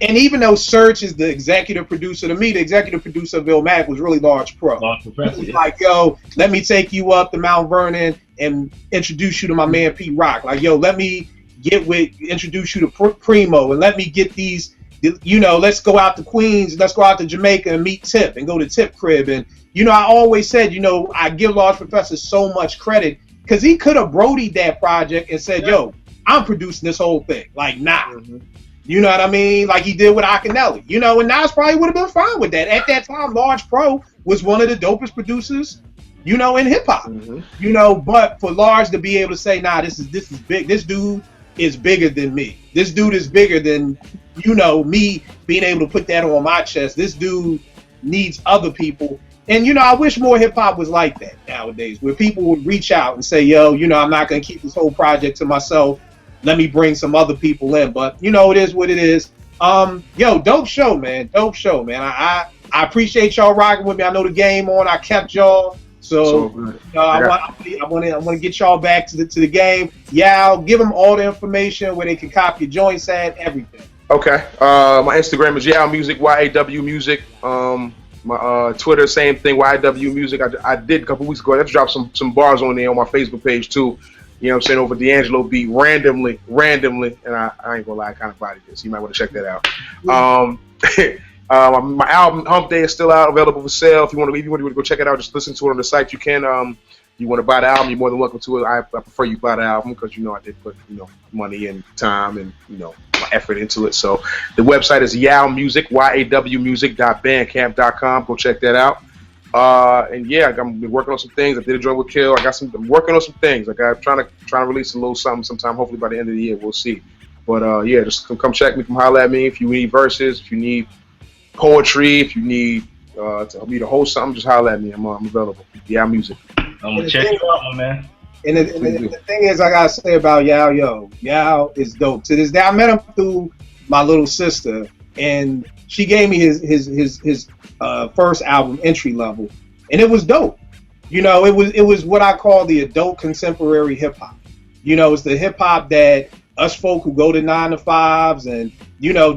And even though Search is the executive producer, to me, the executive producer of Illmatic was really Large Pro. He was like, yo, let me take you up to Mount Vernon and introduce you to my man Pete Rock. Like, yo, let me introduce you to Primo, and let me get these, let's go out to Queens, let's go out to Jamaica and meet Tip and go to Tip crib. And, I always said, I give Large Professor so much credit because he could have brodied that project and said, yo, I'm producing this whole thing. Like, nah. Mm-hmm. You know what I mean? Like he did with Akinelli. And Nas probably would have been fine with that. At that time, Large Pro was one of the dopest producers, in hip hop. Mm-hmm. But for Large to be able to say, nah, this is big. This dude is bigger than me. This dude is bigger than, me being able to put that on my chest. This dude needs other people. And, I wish more hip hop was like that nowadays, where people would reach out and say, yo, I'm not going to keep this whole project to myself. Let me bring some other people in. But, it is what it is. Dope show, man. Dope show, man. I appreciate y'all rocking with me. I know the game on. I kept y'all. So I want to get y'all back to the game. Yeah, give them all the information where they can copy your joints at, everything. Okay. My Instagram is Yaw Music, YAW Music. My Twitter, same thing, YAW Music. I did a couple weeks ago. I just dropped some bars on there on my Facebook page too. You know what I'm saying, over D'Angelo beat randomly, and I ain't gonna lie, I kind of bodied this. You might want to check that out. My album Hump Day is still out, available for sale. If you want to go check it out, just listen to it on the site. You can. You want to buy the album, you're more than welcome to it. I prefer you buy the album because I did put money and time and my effort into it. So the website is Yaw Music, YAWmusic.bandcamp.com. Go check that out. And yeah, I'm working on some things. I did a joint with Kill. I'm working on some things. Like I'm trying to release a little something sometime. Hopefully by the end of the year, we'll see. But yeah, just come check me, come holler at me if you need verses, if you need poetry, if you need me to host something, just holler at me. I'm available. Yaw Music. I'm gonna check you out, my man. And the thing is, I gotta say about Yaw is dope. To this day, I met him through my little sister, and she gave me his first album, Entry Level, and it was dope. It was what I call the adult contemporary hip hop. It's the hip hop that us folk who go to 9 to 5s, and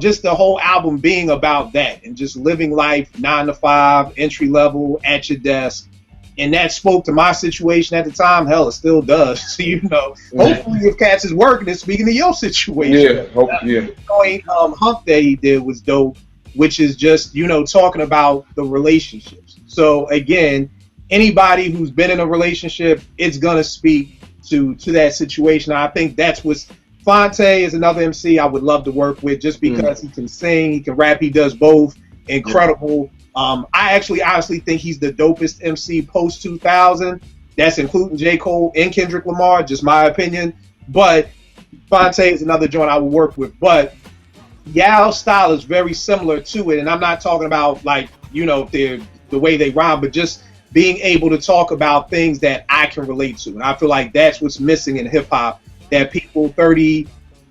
just the whole album being about that and just living life 9 to 5, entry level, at your desk. And that spoke to my situation at the time. Hell, it still does. So, hopefully if Cats is working, it's speaking to your situation. Yeah. Hump Day he did was dope, which is just, talking about the relationships. So again, anybody who's been in a relationship, it's going to speak to that situation. I think that's what's Fonte is another MC I would love to work with just because he can sing, he can rap, he does both. Incredible. I actually honestly think he's the dopest MC post 2000. That's including J. Cole and Kendrick Lamar, just my opinion. But Fonte is another joint I would work with. But Yaw's style is very similar to it. And I'm not talking about the way they rhyme, but just being able to talk about things that I can relate to. And I feel like that's what's missing in hip hop that people 30,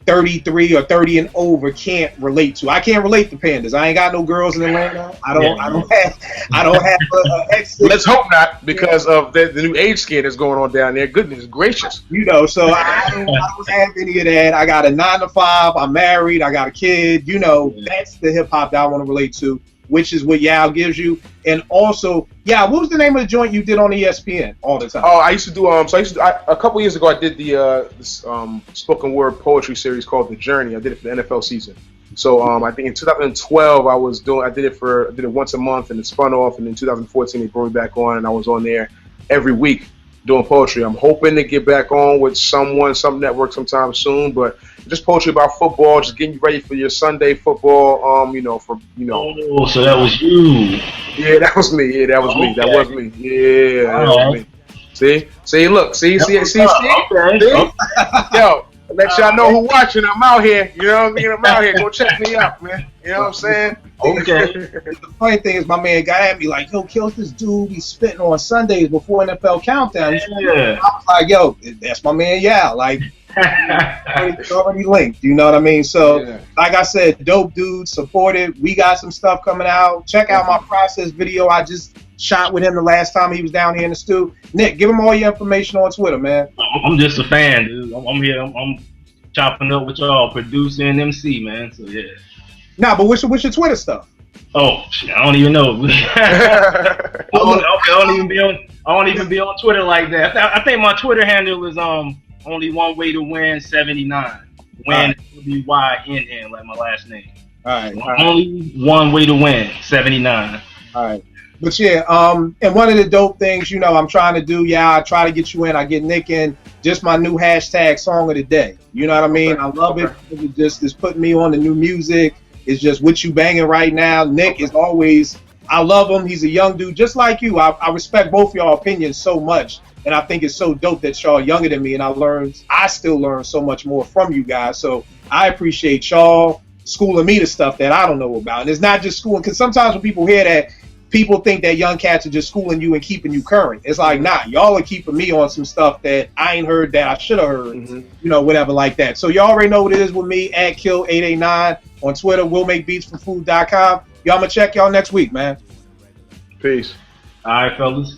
33 or 30 and over can't relate to. I can't relate to pandas. I ain't got no girls in Atlanta. I don't have ex. Let's hope not, because of the new age scare that's going on down there. Goodness gracious. So I don't have any of that. I got a 9 to 5. I'm married. I got a kid. That's the hip hop that I want to relate to, which is what Yaw gives you. And also, what was the name of the joint you did on ESPN all the time? Oh, I used to do a couple years ago I did this spoken word poetry series called The Journey. I did it for the NFL season. So I think in 2012 I did it once a month, and it spun off, and in 2014 they brought me back on, and I was on there every week doing poetry. I'm hoping to get back on with some network sometime soon, but just poetry about football, just getting you ready for your Sunday football. Oh, so that was you. Yeah, that was me. Yeah, that was me. That was me. Yeah, that was me. Look, see. Okay. Yo, let y'all know who watching. I'm out here. You know what I mean? I'm out here. Go check me out, man. You know what I'm saying? Okay. The funny thing is, my man got at me like, yo, kill this dude. He's spitting on Sundays before NFL Countdown. Yeah. I was like, yo, that's my man, yeah. Like, it's already linked. You know what I mean? So, like I said, dope dude, support it. We got some stuff coming out. Check out my process video. I just shot with him the last time he was down here in the stew. Nick, give him all your information on Twitter, man. I'm just a fan, dude. I'm here. I'm chopping up with y'all, producing and MC, man. So yeah. Nah, but what's your Twitter stuff? Oh shit, I don't even know. I don't even be on Twitter like that. I think my Twitter handle is only one way to win 79. Win WYNN, like my last name. All right. Only one way to win 79. All right. But yeah, and one of the dope things, you know, I'm trying to do, I try to get you in. I get Nick in. Just my new hashtag song of the day. You know what I mean? Okay. I love it. It just is putting me on the new music. It's just what you banging right now. Nick is always, I love him. He's a young dude, just like you. I respect both y'all opinions so much. And I think it's so dope that y'all younger than me. And I still learn so much more from you guys. So I appreciate y'all schooling me to stuff that I don't know about. And it's not just schooling, because sometimes when people hear that, people think that young cats are just schooling you and keeping you current. It's like, nah, y'all are keeping me on some stuff that I ain't heard that I should have heard, you know, whatever like that. So y'all already know what it is with me, at Kill889 on Twitter, willmakebeatsforfood.com. Y'all, I'm going to check y'all next week, man. Peace. All right, fellas.